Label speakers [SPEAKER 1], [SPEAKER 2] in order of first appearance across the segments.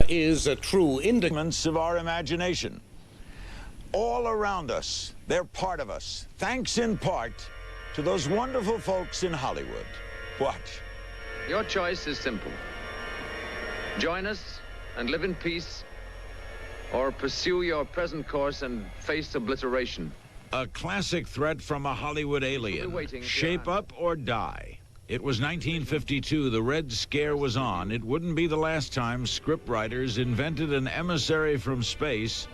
[SPEAKER 1] is a true indictment
[SPEAKER 2] of our imagination. All around us, they're part of us, thanks in part to those wonderful folks in Hollywood. Watch.
[SPEAKER 3] Your choice is simple. Join us and live in peace, or pursue your present course and face obliteration.
[SPEAKER 2] A classic threat from a Hollywood alien. Shape up or die. It was 1952. The Red Scare was on. It wouldn't be the last time scriptwriters invented an emissary from space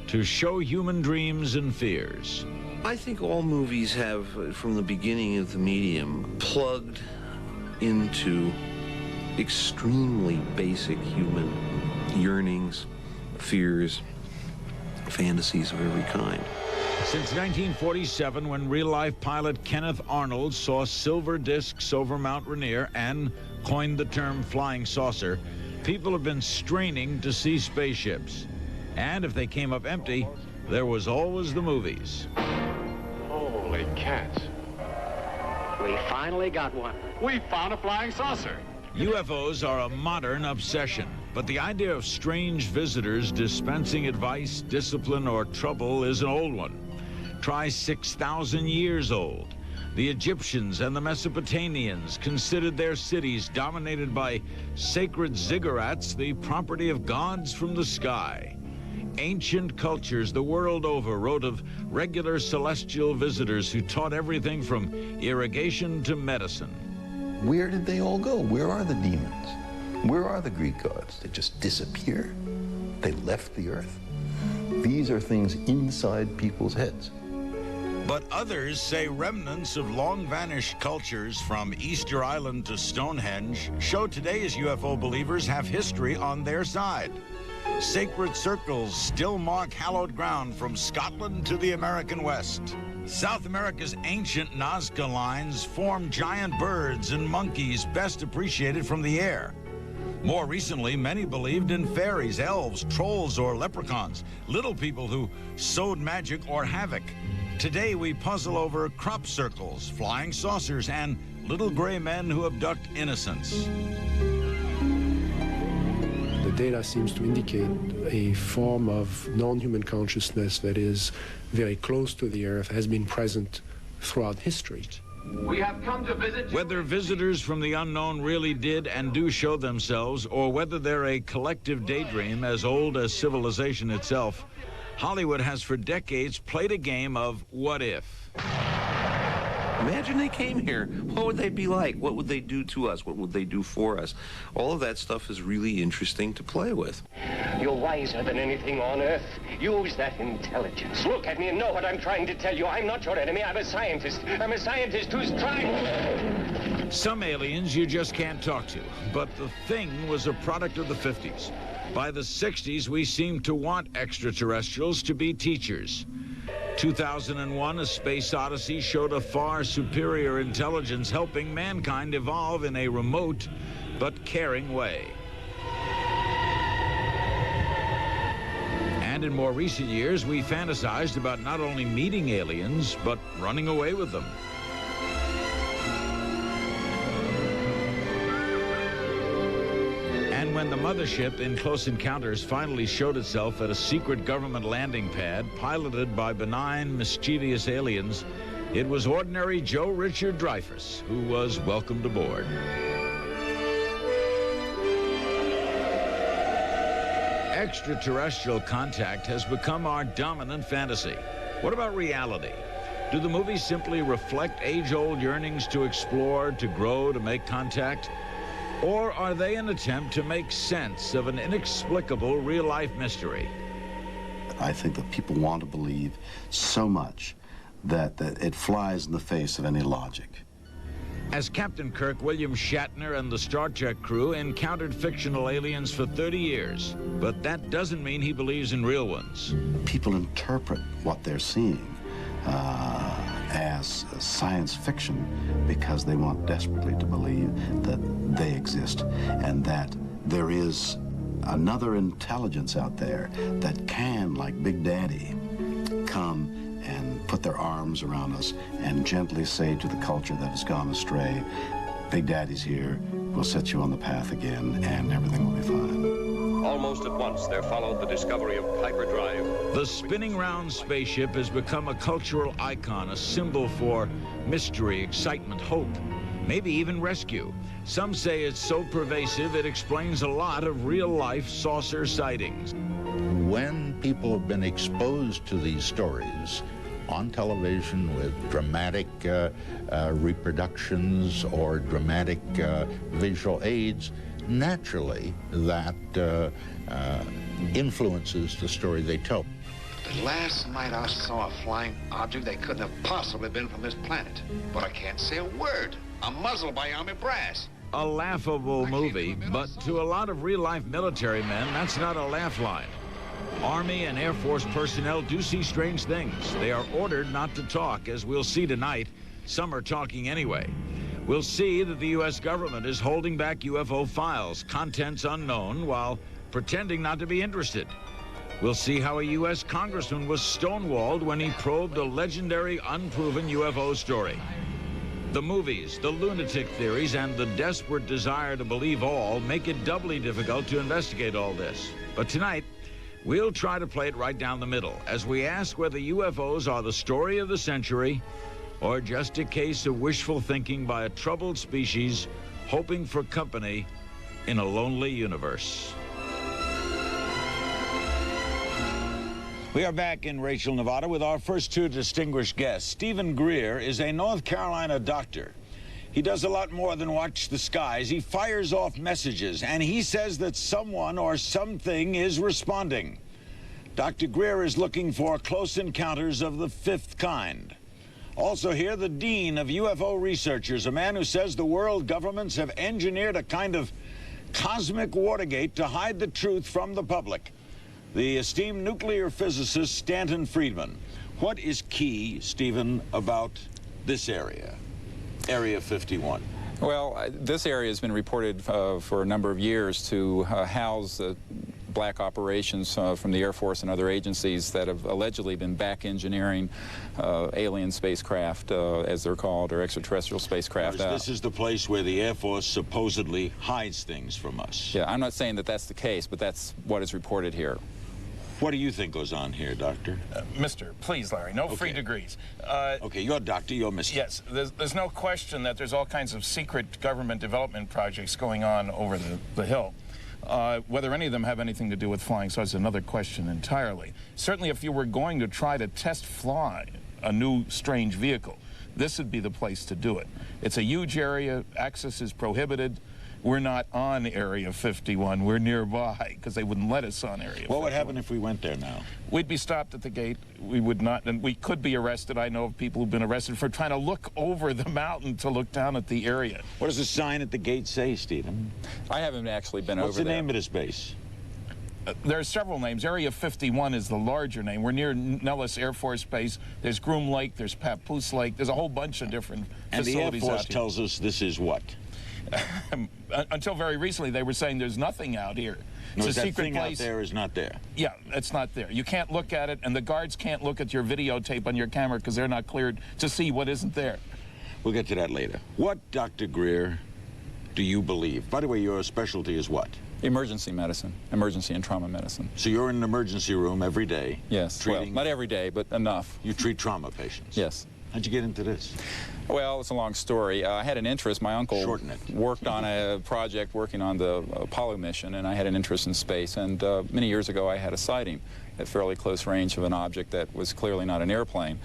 [SPEAKER 2] to show human dreams and fears.
[SPEAKER 4] I think all movies have, from the beginning of the medium, plugged into extremely basic human yearnings, fears, fantasies of every kind.
[SPEAKER 2] Since 1947, when real-life pilot Kenneth Arnold saw silver discs over Mount Rainier and coined the term flying saucer, people have been straining to see spaceships. And if they came up empty, there was always the movies.
[SPEAKER 5] Holy cats.
[SPEAKER 6] We finally got one.
[SPEAKER 5] We found a flying saucer.
[SPEAKER 2] UFOs are a modern obsession, but the idea of strange visitors dispensing advice, discipline, or trouble is an old one. Try 6,000 years old. The Egyptians and the Mesopotamians considered their cities dominated by sacred ziggurats the property of gods from the sky. Ancient cultures the world over wrote of regular celestial visitors who taught everything from irrigation to medicine.
[SPEAKER 7] Where did they all go? Where are the demons? Where are the Greek gods? They just disappear? They left the earth? These are things inside people's heads.
[SPEAKER 2] But others say remnants of long-vanished cultures from Easter Island to Stonehenge show today's UFO believers have history on their side. Sacred circles still mark hallowed ground from Scotland to the American West. South America's ancient Nazca lines form giant birds and monkeys best appreciated from the air. More recently, many believed in fairies, elves, trolls, or leprechauns, little people who sowed magic or havoc. Today, we puzzle over crop circles, flying saucers, and little gray men who abduct innocents.
[SPEAKER 8] The data seems to indicate a form of non-human consciousness that is very close to the Earth, has been present throughout history.
[SPEAKER 5] We have come to visit.
[SPEAKER 2] Whether visitors from the unknown really did and do show themselves, or whether they're a collective daydream as old as civilization itself, Hollywood has for decades played a game of what if.
[SPEAKER 4] Imagine they came here. What would they be like? What would they do to us? What would they do for us? All of that stuff is really interesting to play with.
[SPEAKER 6] You're wiser than anything on Earth. Use that intelligence. Look at me and know what I'm trying to tell you. I'm not your enemy. I'm a scientist. I'm a scientist who's trying.
[SPEAKER 2] Some aliens you just can't talk to, but the thing was a product of the 50s. By the 60s, we seemed to want extraterrestrials to be teachers. 2001, A Space Odyssey showed a far superior intelligence helping mankind evolve in a remote but caring way. And in more recent years, we fantasized about not only meeting aliens, but running away with them. And when the mothership in Close Encounters finally showed itself at a secret government landing pad piloted by benign, mischievous aliens, it was ordinary Joe Richard Dreyfuss who was welcomed aboard. Extraterrestrial contact has become our dominant fantasy. What about reality? Do the movies simply reflect age-old yearnings to explore, to grow, to make contact? Or are they an attempt to make sense of an inexplicable real-life mystery?
[SPEAKER 9] I think that people want to believe so much that it flies in the face of any logic.
[SPEAKER 2] As Captain Kirk, William Shatner and the Star Trek crew encountered fictional aliens for 30 years, but that doesn't mean he believes in real ones.
[SPEAKER 9] People interpret what they're seeing as science fiction because they want desperately to believe that they exist and that there is another intelligence out there that can, like Big Daddy, come and put their arms around us and gently say to the culture that has gone astray, Big Daddy's here, we'll set you on the path again, and everything will be fine.
[SPEAKER 6] All
[SPEAKER 10] almost at once there followed the discovery of Kuiper Drive.
[SPEAKER 2] The spinning round spaceship has become a cultural icon, a symbol for mystery, excitement, hope, maybe even rescue. Some say it's so pervasive it explains a lot of real-life saucer sightings.
[SPEAKER 11] When people have been exposed to these stories on television with dramatic reproductions or dramatic visual aids, naturally that influences the story they tell.
[SPEAKER 12] The last night I saw a flying object that couldn't have possibly been from this planet. But I can't say a word. I'm muzzled by army brass.
[SPEAKER 2] A laughable movie, but to a lot of real-life military men, that's not a laugh line. Army and Air Force personnel do see strange things. They are ordered not to talk, as we'll see tonight. Some are talking anyway. We'll see that the U.S. government is holding back UFO files, contents unknown, while pretending not to be interested. We'll see how a U.S. congressman was stonewalled when he probed a legendary, unproven UFO story. The movies, the lunatic theories, and the desperate desire to believe all make it doubly difficult to investigate all this. But tonight, we'll try to play it right down the middle as we ask whether UFOs are the story of the century or just a case of wishful thinking by a troubled species hoping for company in a lonely universe. We are back in Rachel, Nevada with our first two distinguished guests. Stephen Greer is a North Carolina doctor. He does a lot more than watch the skies. He fires off messages, and he says that someone or something is responding. Dr. Greer is looking for close encounters of the fifth kind. Also here, the dean of UFO researchers, a man who says the world governments have engineered a kind of cosmic Watergate to hide the truth from the public. The esteemed nuclear physicist Stanton Friedman. What is key, Stephen, about this area, Area 51?
[SPEAKER 13] Well, this area has been reported for a number of years to house black operations from the Air Force and other agencies that have allegedly been back engineering alien spacecraft, as they're called, or extraterrestrial spacecraft.
[SPEAKER 2] This is the place where the Air Force supposedly hides things from us.
[SPEAKER 13] Yeah, I'm not saying that that's the case, but that's what is reported here.
[SPEAKER 2] What do you think goes on here, Doctor?
[SPEAKER 14] Mister, please, Larry, no free degrees.
[SPEAKER 2] Okay, you're a doctor, you're Mr.
[SPEAKER 14] Yes, there's no question that there's all kinds of secret government development projects going on over the hill. Whether any of them have anything to do with flying saucers is another question entirely. Certainly, if you were going to try to test fly a new strange vehicle, this would be the place to do it. It's a huge area, access is prohibited. We're not on Area 51. We're nearby because they wouldn't let us on Area 51.
[SPEAKER 2] What would happen if we went there now?
[SPEAKER 14] We'd be stopped at the gate. We would not, and we could be arrested. I know of people who've been arrested for trying to look over the mountain to look down at the area.
[SPEAKER 2] What does the sign at the gate say, Stephen?
[SPEAKER 13] I haven't actually been over there.
[SPEAKER 2] What's the name of this base?
[SPEAKER 14] There are several names. Area 51 is the larger name. We're near Nellis Air Force Base. There's Groom Lake. There's Papoose Lake. There's a whole bunch of different facilities out here.
[SPEAKER 2] And the Air Force tells us this is what?
[SPEAKER 14] Until very recently, they were saying there's nothing out here. It's a secret
[SPEAKER 2] thing
[SPEAKER 14] place.
[SPEAKER 2] Out there is not there.
[SPEAKER 14] Yeah, it's not there. You can't look at it, and the guards can't look at your videotape on your camera because they're not cleared to see what isn't there.
[SPEAKER 2] We'll get to that later. What, Dr. Greer, do you believe? By the way, your specialty is what?
[SPEAKER 13] Emergency medicine, emergency and trauma medicine.
[SPEAKER 2] So you're in an emergency room every day?
[SPEAKER 13] Yes, well, not every day, but enough.
[SPEAKER 2] You treat trauma patients?
[SPEAKER 13] Yes.
[SPEAKER 2] How'd you get into this?
[SPEAKER 13] Well, it's a long story. I had an interest. My uncle worked on a project working on the Apollo mission, and I had an interest in space. And many years ago, I had a sighting at fairly close range of an object that was clearly not an airplane.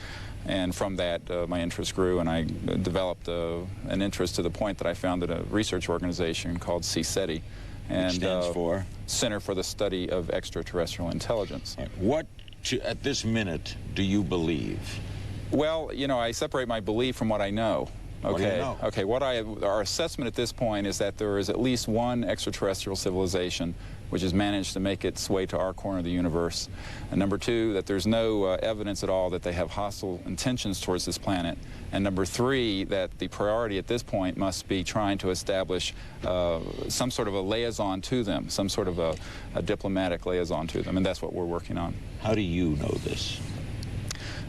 [SPEAKER 13] And from that, my interest grew, and I developed an interest to the point that I founded a research organization called CSETI.
[SPEAKER 2] Which stands for?
[SPEAKER 13] Center for the Study of Extraterrestrial Intelligence.
[SPEAKER 2] What, at this minute, do you believe?
[SPEAKER 13] Well, you know, I separate my belief from what I know. Okay.
[SPEAKER 2] What do you know?
[SPEAKER 13] Okay. Our assessment at this point is that there is at least one extraterrestrial civilization which has managed to make its way to our corner of the universe. And number two, that there's no evidence at all that they have hostile intentions towards this planet. And number three, that the priority at this point must be trying to establish some sort of a liaison to them, some sort of a diplomatic liaison to them, and that's what we're working on.
[SPEAKER 2] How do you know this?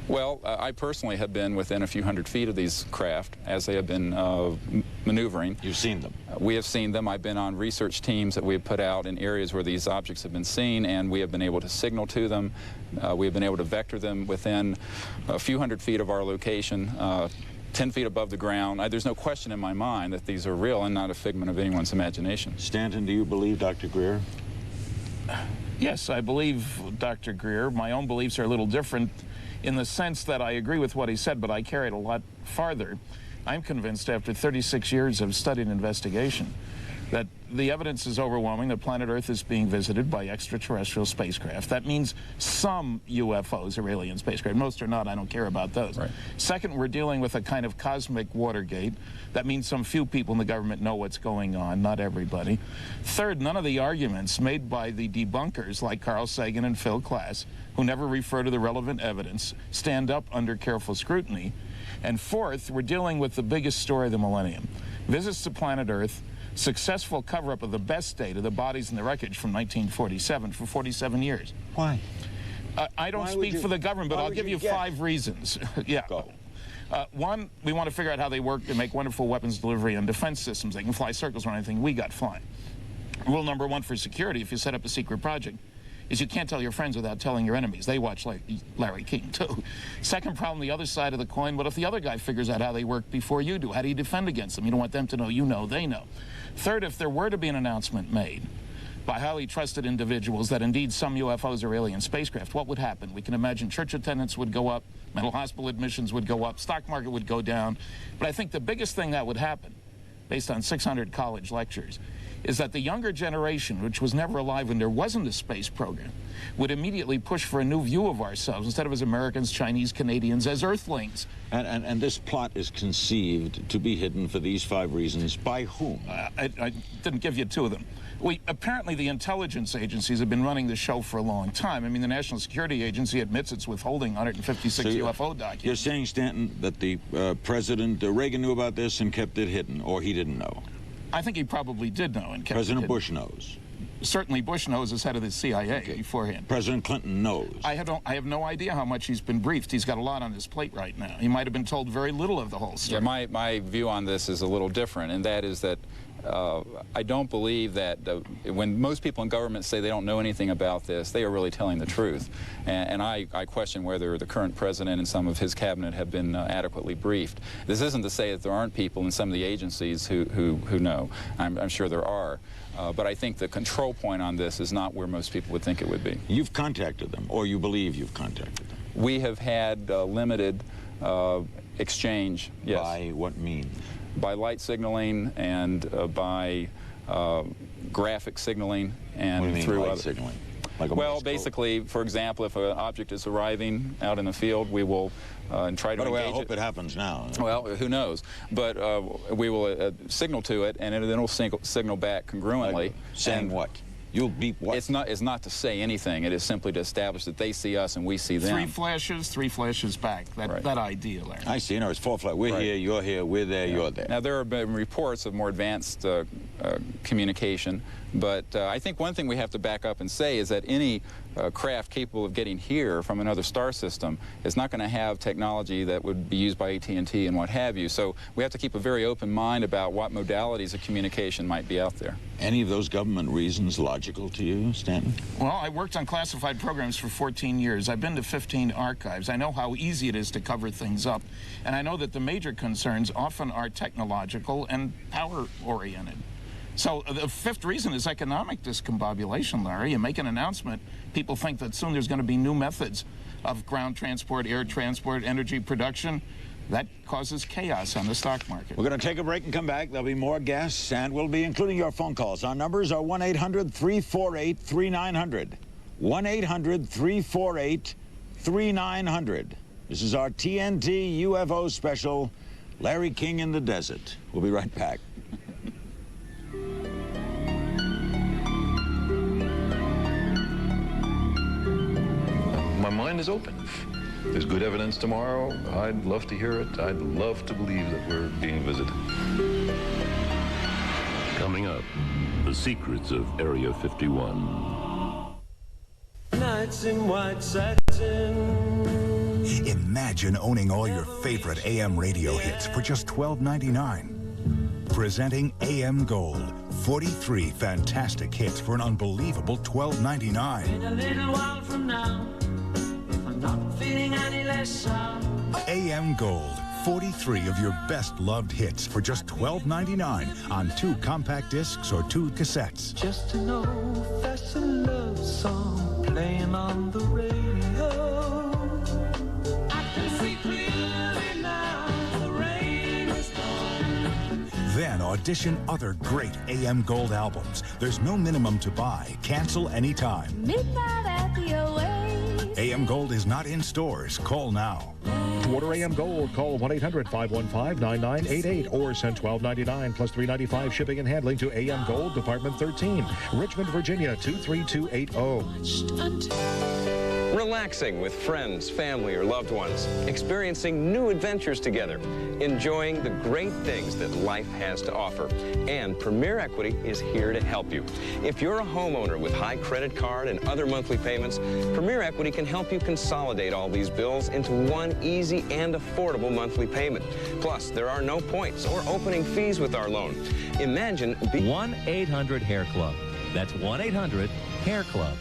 [SPEAKER 13] Well, I personally have been within a few hundred feet of these craft, as they have been maneuvering.
[SPEAKER 2] You've seen them?
[SPEAKER 13] We have seen them. I've been on research teams that we have put out in areas where these objects have been seen, and we have been able to signal to them. We have been able to vector them within a few hundred feet of our location, 10 feet above the ground. There's no question in my mind that these are real and not a figment of anyone's imagination.
[SPEAKER 2] Stanton, do you believe Dr. Greer?
[SPEAKER 14] Yes, I believe Dr. Greer. My own beliefs are a little different in the sense that I agree with what he said, but I carry it a lot farther. I'm convinced after 36 years of study and investigation that the evidence is overwhelming that planet Earth is being visited by extraterrestrial spacecraft. That means some UFOs are alien spacecraft. Most are not. I don't care about those.
[SPEAKER 13] Right.
[SPEAKER 14] Second, we're dealing with a kind of cosmic Watergate. That means some few people in the government know what's going on, not everybody. Third, none of the arguments made by the debunkers like Carl Sagan and Phil Klass, who never refer to the relevant evidence, stand up under careful scrutiny. And fourth, we're dealing with the biggest story of the millennium. Visits to planet Earth, successful cover-up of the best data, the bodies in the wreckage from 1947 for 47 years.
[SPEAKER 2] Why?
[SPEAKER 14] I don't speak for the government, but I'll give you 5 reasons. Yeah.
[SPEAKER 2] Go.
[SPEAKER 14] One, we want to figure out how they work to make wonderful weapons delivery and defense systems. They can fly circles around anything we got flying. Rule number 1 for security, if you set up a secret project, is you can't tell your friends without telling your enemies. They watch Larry King, too. Second problem, the other side of the coin, what if the other guy figures out how they work before you do? How do you defend against them? You don't want them to know you know they know. Third, if there were to be an announcement made by highly trusted individuals that indeed some UFOs are alien spacecraft, what would happen? We can imagine church attendance would go up, mental hospital admissions would go up, stock market would go down. But I think the biggest thing that would happen, based on 600 college lectures, is that the younger generation, which was never alive when there wasn't a space program, would immediately push for a new view of ourselves, instead of as Americans, Chinese, Canadians, as Earthlings.
[SPEAKER 2] And this plot is conceived to be hidden for these 5 reasons. By whom?
[SPEAKER 14] I didn't give you 2 of them. Apparently the intelligence agencies have been running the show for a long time. I mean, the National Security Agency admits it's withholding 156 UFO documents.
[SPEAKER 2] You're saying, Stanton, that the President Reagan knew about this and kept it hidden, or he didn't know?
[SPEAKER 14] I think he probably did know and kept
[SPEAKER 2] President Bush knows.
[SPEAKER 14] Certainly Bush knows as head of the CIA beforehand.
[SPEAKER 2] President Clinton knows.
[SPEAKER 14] I have no idea how much he's been briefed. He's got a lot on his plate right now. He might have been told very little of the whole story.
[SPEAKER 13] Yeah, my view on this is a little different, and that is that I don't believe that when most people in government say they don't know anything about this, they are really telling the truth. And I question whether the current president and some of his cabinet have been adequately briefed. This isn't to say that there aren't people in some of the agencies who know. I'm sure there are. But I think the control point on this is not where most people would think it would be.
[SPEAKER 2] You've contacted them, or you believe you've contacted them?
[SPEAKER 13] We have had limited exchange, yes.
[SPEAKER 2] By what means?
[SPEAKER 13] By light signaling and by graphic signaling and
[SPEAKER 2] what do you mean,
[SPEAKER 13] through
[SPEAKER 2] light
[SPEAKER 13] other
[SPEAKER 2] signaling? Like a
[SPEAKER 13] well, basically, for example, if an object is arriving out in the field, we will try to engage it.
[SPEAKER 2] By the way, I hope it happens now.
[SPEAKER 13] Well, who knows? But we will signal to it, and then it'll signal back congruently.
[SPEAKER 2] Like saying what? You'll beep what?
[SPEAKER 13] It's not to say anything. It is simply to establish that they see us and we see them.
[SPEAKER 14] 3 flashes back. That idea, Larry.
[SPEAKER 2] I see. You know, it's 4 flashes. We're here, we're there, you're there.
[SPEAKER 13] Now, there have been reports of more advanced communication, but I think one thing we have to back up and say is that any craft capable of getting here from another star system is not going to have technology that would be used by AT&T and what have you. So we have to keep a very open mind about what modalities of communication might be out there.
[SPEAKER 2] Any of those government reasons logical to you, Stanton?
[SPEAKER 14] Well, I worked on classified programs for 14 years. I've been to 15 archives. I know how easy it is to cover things up, and I know that the major concerns often are technological and power-oriented. So the 5th reason is economic discombobulation, Larry. You make an announcement, people think that soon there's going to be new methods of ground transport, air transport, energy production. That causes chaos on the stock market.
[SPEAKER 2] We're going to take a break and come back. There'll be more guests, and we'll be including your phone calls. Our numbers are 1-800-348-3900. 1-800-348-3900. This is our TNT UFO special, Larry King in the Desert. We'll be right back.
[SPEAKER 15] My mind is open. If there's good evidence tomorrow, I'd love to hear it. I'd love to believe that we're being visited.
[SPEAKER 16] Coming up, the secrets of Area 51.
[SPEAKER 17] Nights in white satin.
[SPEAKER 18] Imagine owning all your favorite AM radio hits for just $12.99. Presenting AM Gold. 43 fantastic hits for an unbelievable $12.99.
[SPEAKER 17] In a little while from now, if I'm not feeling any less sound.
[SPEAKER 18] AM Gold. 43 of your best loved hits for just $12.99 on 2 compact discs or 2 cassettes.
[SPEAKER 17] Just to know if that's a love song playing on the radio. I can see clearly now the rain is gone.
[SPEAKER 18] Then audition other great AM Gold albums. There's no minimum to buy. Cancel anytime.
[SPEAKER 19] Midnight at the Oasis.
[SPEAKER 18] AM Gold is not in stores. Call now.
[SPEAKER 20] To order AM Gold, call 1-800-515-9988 or send $12.99 plus $3.95 shipping and handling to AM Gold, Department 13, Richmond, Virginia 23280.
[SPEAKER 21] Relaxing with friends, family, or loved ones, experiencing new adventures together, enjoying the great things that life has to offer. And Premier Equity is here to help you. If you're a homeowner with high credit card and other monthly payments, Premier Equity can help you consolidate all these bills into one easy and affordable monthly payment. Plus, there are no points or opening fees with our loan. Imagine
[SPEAKER 22] 1-800-HAIR-CLUB. That's 1-800-HAIR-CLUB.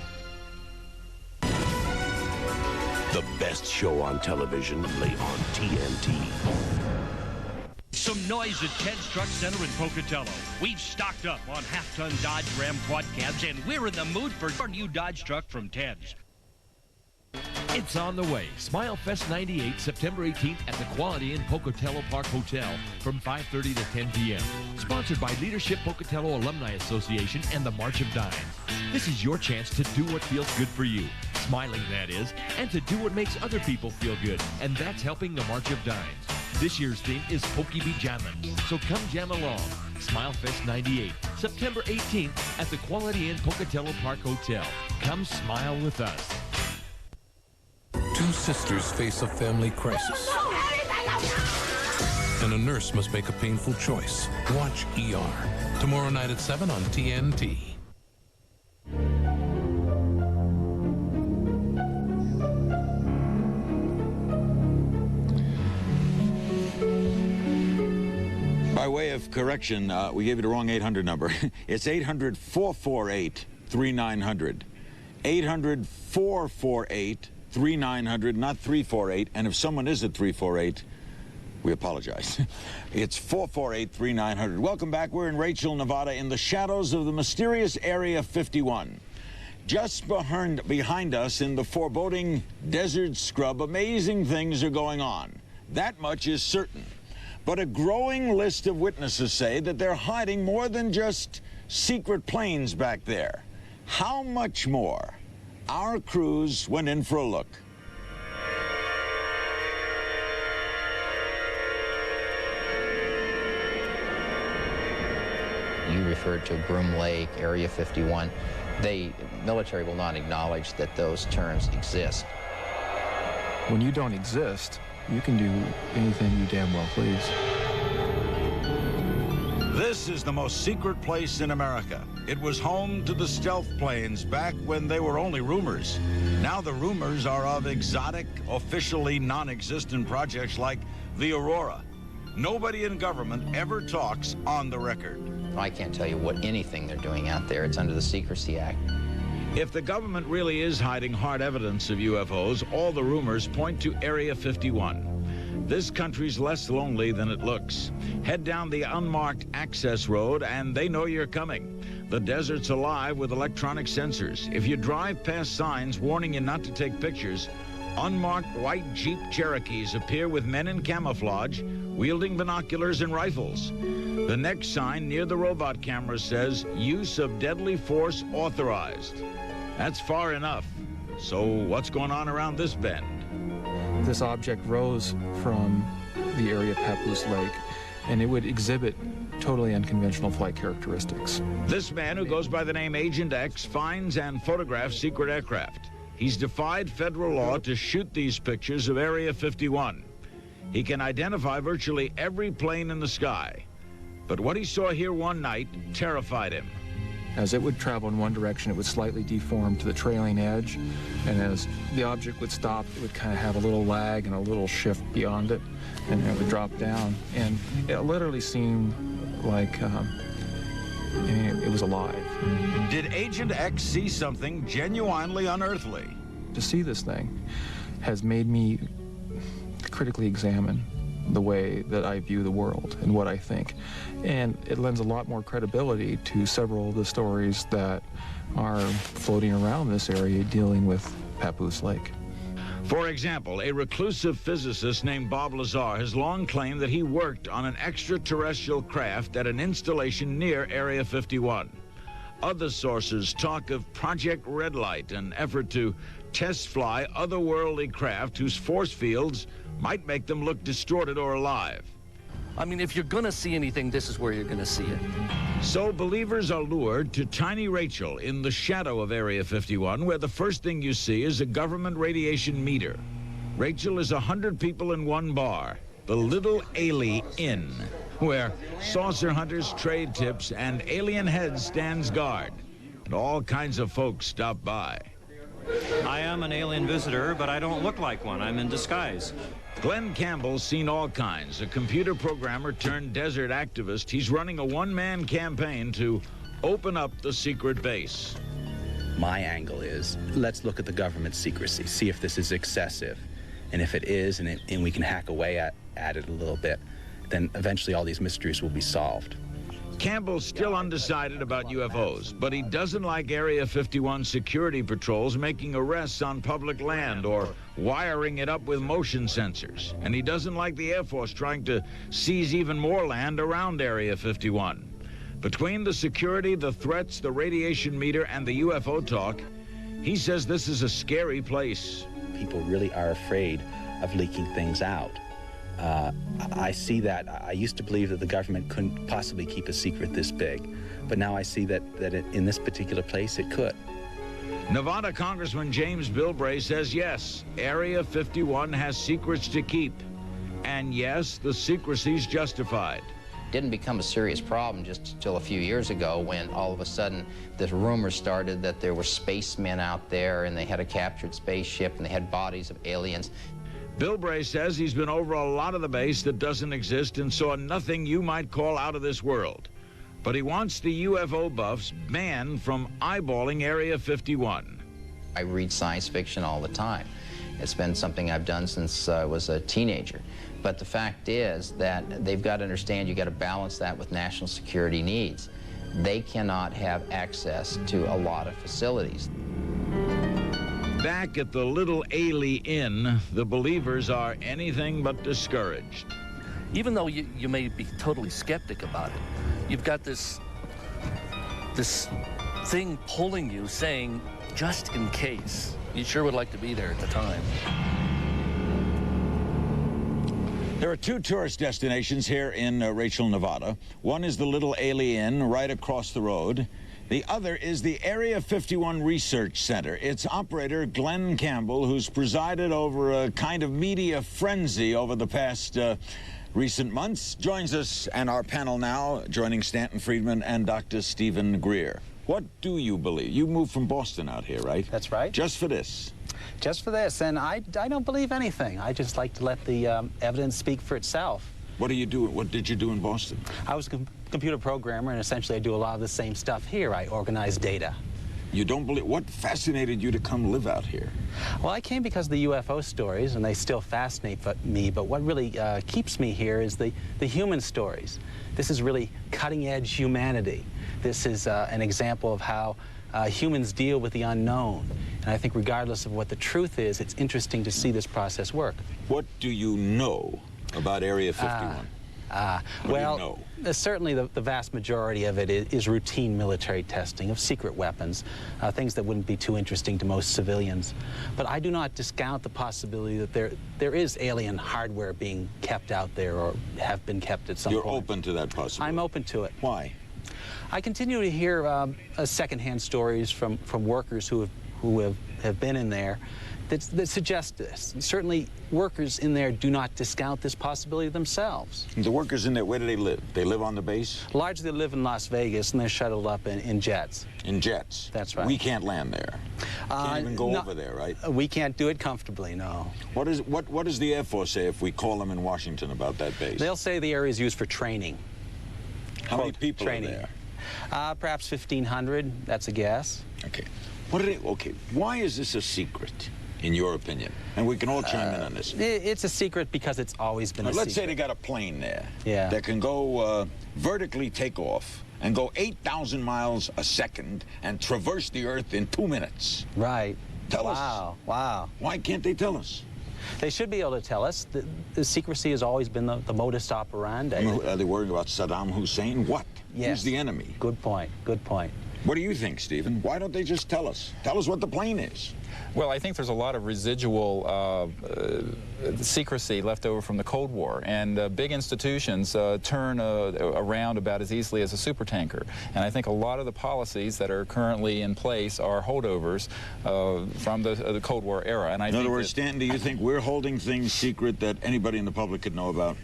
[SPEAKER 23] The best show on television lay on TNT.
[SPEAKER 24] Some noise at Ted's Truck Center in Pocatello. We've stocked up on half-ton Dodge Ram quad cabs, and we're in the mood for our new Dodge truck from Ted's.
[SPEAKER 25] It's on the way. Smile Fest 98, September 18th at the Quality Inn Pocatello Park Hotel from 5:30 to 10 p.m. Sponsored by Leadership Pocatello Alumni Association and the March of Dimes. This is your chance to do what feels good for you. Smiling, that is, and to do what makes other people feel good, and that's helping the March of Dimes. This year's theme is Pokey Be Jammin', so come jam along. Smile Fest 98, September 18th at the Quality Inn Pocatello Park Hotel. Come smile with us.
[SPEAKER 26] Two sisters face a family crisis, and a nurse must make a painful choice. Watch ER. Tomorrow night at 7 on TNT.
[SPEAKER 2] By way of correction, we gave you the wrong 800 number. It's 800-448-3900. 800-448-3900, not 348. And if someone is at 348, we apologize. It's 448-3900. Welcome back. We're in Rachel, Nevada, in the shadows of the mysterious Area 51. Just behind us in the foreboding desert scrub, amazing things are going on. That much is certain. But a growing list of witnesses say that they're hiding more than just secret planes back there. How much more? Our crews went in for a look.
[SPEAKER 27] You referred to Groom Lake, Area 51. The military will not acknowledge that those terms exist.
[SPEAKER 28] When you don't exist, you can do anything you damn well please.
[SPEAKER 2] This is the most secret place in America. It was home to the stealth planes back when they were only rumors. Now the rumors are of exotic, officially non-existent projects like the Aurora. Nobody in government ever talks on the record.
[SPEAKER 27] I can't tell you what anything they're doing out there. It's under the Secrecy Act.
[SPEAKER 2] If the government really is hiding hard evidence of UFOs, all the rumors point to Area 51. This country's less lonely than it looks. Head down the unmarked access road and they know you're coming. The desert's alive with electronic sensors. If you drive past signs warning you not to take pictures, unmarked white Jeep Cherokees appear with men in camouflage, wielding binoculars and rifles. The next sign near the robot camera says, use of deadly force authorized. That's far enough. So what's going on around this bend?
[SPEAKER 28] This object rose from the area of Papoose Lake, and it would exhibit totally unconventional flight characteristics.
[SPEAKER 2] This man, who goes by the name Agent X, finds and photographs secret aircraft. He's defied federal law to shoot these pictures of Area 51. He can identify virtually every plane in the sky. But what he saw here one night terrified him.
[SPEAKER 28] As it would travel in one direction, it would slightly deform to the trailing edge, and as the object would stop, it would kind of have a little lag and a little shift beyond it, and it would drop down. And it literally seemed like it was alive.
[SPEAKER 2] Did Agent X see something genuinely unearthly?
[SPEAKER 28] To see this thing has made me critically examine the way that I view the world and what I think. And it lends a lot more credibility to several of the stories that are floating around this area dealing with Papoose Lake.
[SPEAKER 2] For example, a reclusive physicist named Bob Lazar has long claimed that he worked on an extraterrestrial craft at an installation near Area 51. Other sources talk of Project Red Light, an effort to test fly otherworldly craft whose force fields might make them look distorted or alive.
[SPEAKER 1] I mean, if you're gonna see anything, this is where you're gonna see it.
[SPEAKER 2] So believers are lured to Tiny Rachel in the shadow of Area 51, where the first thing you see is a government radiation meter. Rachel is 100 people in one bar, the Little Alien Inn, where saucer hunters trade tips and alien heads stands guard. And all kinds of folks stop by.
[SPEAKER 3] I am an alien visitor, but I don't look like one. I'm in disguise.
[SPEAKER 2] Glenn Campbell's seen all kinds. A computer programmer turned desert activist. He's running a one-man campaign to open up the secret base.
[SPEAKER 4] My angle is, let's look at the government secrecy, see if this is excessive. And if it is, and we can hack away at it a little bit, then eventually all these mysteries will be solved.
[SPEAKER 2] Campbell's still undecided about UFOs, but he doesn't like Area 51 security patrols making arrests on public land or wiring it up with motion sensors. And he doesn't like the Air Force trying to seize even more land around Area 51. Between the security, the threats, the radiation meter, and the UFO talk, he says this is a scary place.
[SPEAKER 4] People really are afraid of leaking things out. I see that. I used to believe that the government couldn't possibly keep a secret this big, but now I see that in this particular place it could.
[SPEAKER 2] Nevada Congressman James Bilbray says yes, Area 51 has secrets to keep. And yes, the secrecy's justified.
[SPEAKER 27] Didn't become a serious problem just until a few years ago when all of a sudden this rumor started that there were spacemen out there and they had a captured spaceship and they had bodies of aliens.
[SPEAKER 2] Bilbray says he's been over a lot of the base that doesn't exist and saw nothing you might call out of this world. But he wants the UFO buffs banned from eyeballing Area 51.
[SPEAKER 27] I read science fiction all the time. It's been something I've done since I was a teenager. But the fact is that they've got to understand you've got to balance that with national security needs. They cannot have access to a lot of facilities.
[SPEAKER 2] Back at the Little Alien Inn, the believers are anything but discouraged.
[SPEAKER 1] Even though you may be totally skeptic about it, you've got this thing pulling you saying, just in case. You sure would like to be there at the time.
[SPEAKER 2] There are two tourist destinations here in Rachel, Nevada. One is the Little Alien Inn right across the road. The other is the Area 51 Research Center. Its operator, Glenn Campbell, who's presided over a kind of media frenzy over the past recent months, joins us and our panel now, joining Stanton Friedman and Dr. Stephen Greer. What do you believe? You moved from Boston out here, right?
[SPEAKER 5] That's right.
[SPEAKER 2] Just for this?
[SPEAKER 5] Just for this, and I don't believe anything. I just like to let the evidence speak for itself.
[SPEAKER 2] What do you do? What did you do in Boston?
[SPEAKER 5] I was a computer programmer, and essentially I do a lot of the same stuff here. I organize data.
[SPEAKER 2] You don't believe? What fascinated you to come live out here?
[SPEAKER 5] Well, I came because of the UFO stories, and they still fascinate me, but what really keeps me here is the human stories. This is really cutting-edge humanity. This is an example of how humans deal with the unknown. And I think regardless of what the truth is, it's interesting to see this process work.
[SPEAKER 2] What do you know about Area 51?
[SPEAKER 5] Well, certainly the vast majority of it is routine military testing of secret weapons, things that wouldn't be too interesting to most civilians. But I do not discount the possibility that there is alien hardware being kept out there or have been kept at some point.
[SPEAKER 2] You're open to that possibility?
[SPEAKER 5] I'm open to it.
[SPEAKER 2] Why?
[SPEAKER 5] I continue to hear secondhand stories from workers who have been in there that suggest this. Certainly, workers in there do not discount this possibility themselves.
[SPEAKER 2] The workers in there, where do they live? They live on the base?
[SPEAKER 5] Largely they live in Las Vegas, and they're shuttled up in jets.
[SPEAKER 2] In jets?
[SPEAKER 5] That's right.
[SPEAKER 2] We can't land there. Can't even go over there, right?
[SPEAKER 5] We can't do it comfortably, no.
[SPEAKER 2] What does the Air Force say if we call them in Washington about that base?
[SPEAKER 5] They'll say the area is used for training.
[SPEAKER 2] How many people
[SPEAKER 5] training.
[SPEAKER 2] are there?
[SPEAKER 5] Perhaps 1,500, that's a guess.
[SPEAKER 2] Okay. Okay, why is this a secret, in your opinion? And we can all chime in on this.
[SPEAKER 5] It's a secret because it's always been a secret.
[SPEAKER 2] Let's say they got a plane there
[SPEAKER 5] Yeah.
[SPEAKER 2] that can go vertically take off and go 8,000 miles a second and traverse the Earth in 2 minutes.
[SPEAKER 5] Right.
[SPEAKER 2] Tell us.
[SPEAKER 5] Wow.
[SPEAKER 2] Why can't they tell us?
[SPEAKER 5] They should be able to tell us. The secrecy has always been the modus operandi.
[SPEAKER 2] Are they worried about Saddam Hussein? What?
[SPEAKER 5] Yes.
[SPEAKER 2] Who's the enemy?
[SPEAKER 5] Good point. Good point.
[SPEAKER 2] What do you think, Stephen? Why don't they just tell us? Tell us what the plane is.
[SPEAKER 6] Well, I think there's a lot of residual secrecy left over from the Cold War, and big institutions turn around about as easily as a supertanker. And I think a lot of the policies that are currently in place are holdovers from the Cold War era. And
[SPEAKER 2] in other words, Stanton, do you think we're holding things secret that anybody in the public could know about?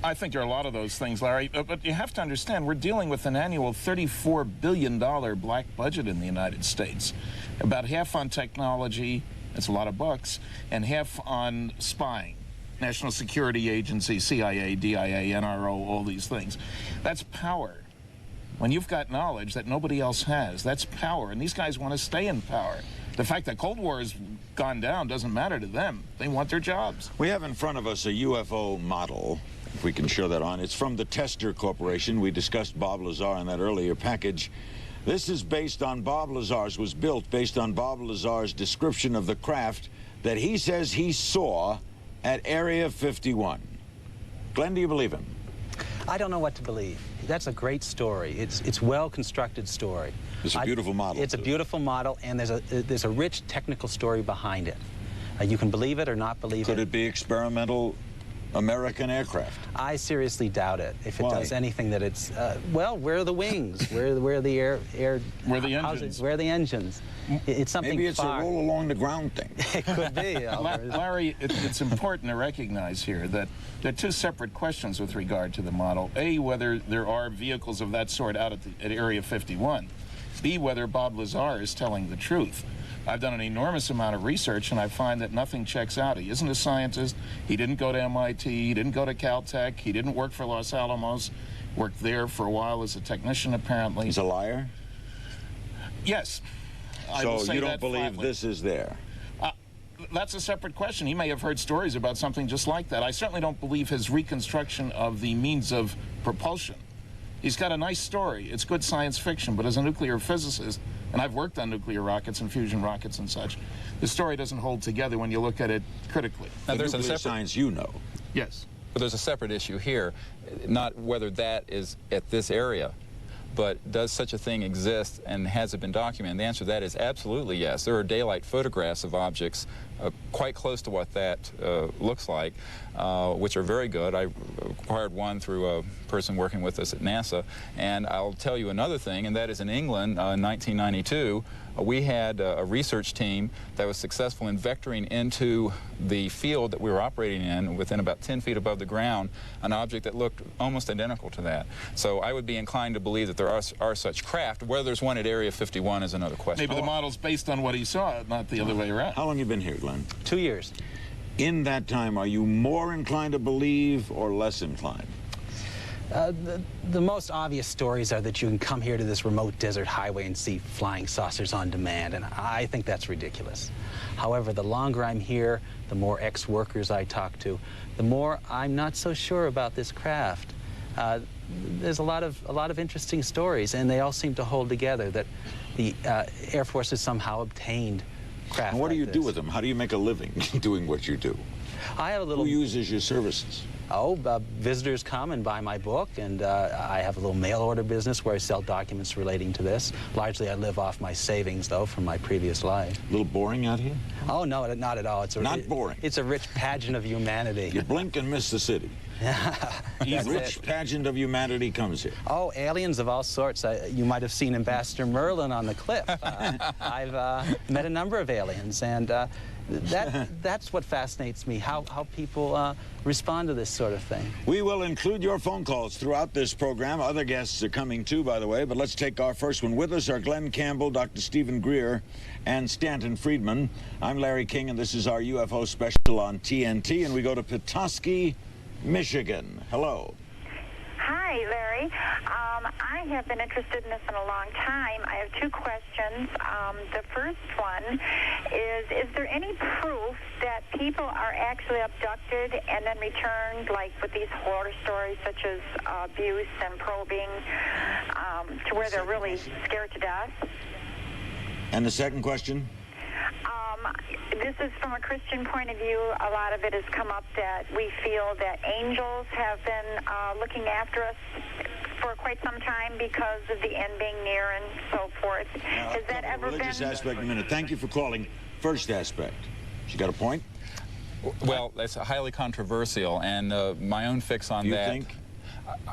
[SPEAKER 14] I think there are a lot of those things, Larry, but you have to understand we're dealing with an annual $34 billion black budget in the United States. About half on technology, that's a lot of bucks, and half on spying. National Security Agency, CIA, DIA, NRO, all these things. That's power. When you've got knowledge that nobody else has, that's power, and these guys want to stay in power. The fact that Cold War has gone down doesn't matter to them. They want their jobs.
[SPEAKER 2] We have in front of us a UFO model, if we can show that on. It's from the Tester Corporation. We discussed Bob Lazar in that earlier package. This is based on was built based on Bob Lazar's description of the craft that he says he saw at Area 51. Glenn, do you believe him?
[SPEAKER 5] I don't know what to believe. That's a great story. It's well-constructed story.
[SPEAKER 2] It's a beautiful model.
[SPEAKER 5] It's a beautiful model, and there's a rich technical story behind it. You can believe it or not believe it.
[SPEAKER 2] Could it be experimental American aircraft?
[SPEAKER 5] I seriously doubt it. If it
[SPEAKER 2] Why?
[SPEAKER 5] does anything that it's, well, where are the wings? Where are the air
[SPEAKER 14] where are the engines?
[SPEAKER 5] Where are the engines? It's something
[SPEAKER 2] Maybe it's
[SPEAKER 5] far.
[SPEAKER 2] a roll along the ground thing.
[SPEAKER 5] It could be.
[SPEAKER 14] Larry, it's important to recognize here that there are two separate questions with regard to the model. A, whether there are vehicles of that sort out at Area 51. B, whether Bob Lazar is telling the truth. I've done an enormous amount of research, and I find that nothing checks out. He isn't a scientist. He didn't go to MIT. He didn't go to Caltech. He didn't work for Los Alamos. Worked there for a while as a technician, apparently.
[SPEAKER 2] He's a liar?
[SPEAKER 14] Yes.
[SPEAKER 2] So you don't believe this is there?
[SPEAKER 14] That's a separate question. He may have heard stories about something just like that. I certainly don't believe his reconstruction of the means of propulsion. He's got a nice story. It's good science fiction, but as a nuclear physicist, and I've worked on nuclear rockets and fusion rockets and such, the story doesn't hold together when you look at it critically.
[SPEAKER 6] Now, there's
[SPEAKER 2] nuclear science you know.
[SPEAKER 14] Yes.
[SPEAKER 6] But there's a separate issue here, not whether that is at this area, but does such a thing exist and has it been documented? The answer to that is absolutely yes. There are daylight photographs of objects quite close to what that looks like, which are very good. I acquired one through a person working with us at NASA. And I'll tell you another thing, and that is in England in 1992, we had a research team that was successful in vectoring into the field that we were operating in, within about 10 feet above the ground, an object that looked almost identical to that. So I would be inclined to believe that there are such craft. Whether there's one at Area 51 is another question.
[SPEAKER 14] Maybe the model's based on what he saw, not the other way around.
[SPEAKER 2] How long have you been here, Glenn?
[SPEAKER 5] 2 years.
[SPEAKER 2] In that time, are you more inclined to believe or less inclined?
[SPEAKER 5] The most obvious stories are that you can come here to this remote desert highway and see flying saucers on demand, and I think that's ridiculous. However, the longer I'm here, the more ex-workers I talk to, the more I'm not so sure about this craft. There's a lot of interesting stories, and they all seem to hold together, that the Air Force has somehow obtained craft.
[SPEAKER 2] And what do you
[SPEAKER 5] like
[SPEAKER 2] do
[SPEAKER 5] this.
[SPEAKER 2] with them? How do you make a living doing what you do?
[SPEAKER 5] I have a little...
[SPEAKER 2] Who uses your services?
[SPEAKER 5] Oh, visitors come and buy my book, and I have a little mail order business where I sell documents relating to this. Largely, I live off my savings, though, from my previous life.
[SPEAKER 2] A little boring out here?
[SPEAKER 5] Oh, no, not at all. It's
[SPEAKER 2] not boring.
[SPEAKER 5] It's a rich pageant of humanity.
[SPEAKER 2] You blink and miss the city. A rich pageant of humanity comes here.
[SPEAKER 5] Oh, aliens of all sorts. You might have seen Ambassador Merlin on the cliff. I've met a number of aliens, and that's what fascinates me, how people respond to this sort of thing.
[SPEAKER 2] We will include your phone calls throughout this program. Other guests are coming too, by the way, but let's take our first one. With us are Glenn Campbell, Dr. Stephen Greer, and Stanton Friedman. I'm Larry King, and this is our UFO special on TNT, and we go to Petoskey, Michigan. Hello.
[SPEAKER 7] Hi, Larry. I have been interested in this in a long time. I have two questions. The first one is there any proof that people are actually abducted and then returned, like with these horror stories such as abuse and probing, to where they're really scared to death?
[SPEAKER 2] And the second question?
[SPEAKER 7] This is from a Christian point of view. A lot of it has come up that we feel that angels have been looking after us for quite some time because of the end being near and so forth. Has that ever been...
[SPEAKER 2] Religious aspect in a minute. Thank you for calling. First aspect. She got a point?
[SPEAKER 6] Well, that's highly controversial, and my own fix on that...
[SPEAKER 2] You think?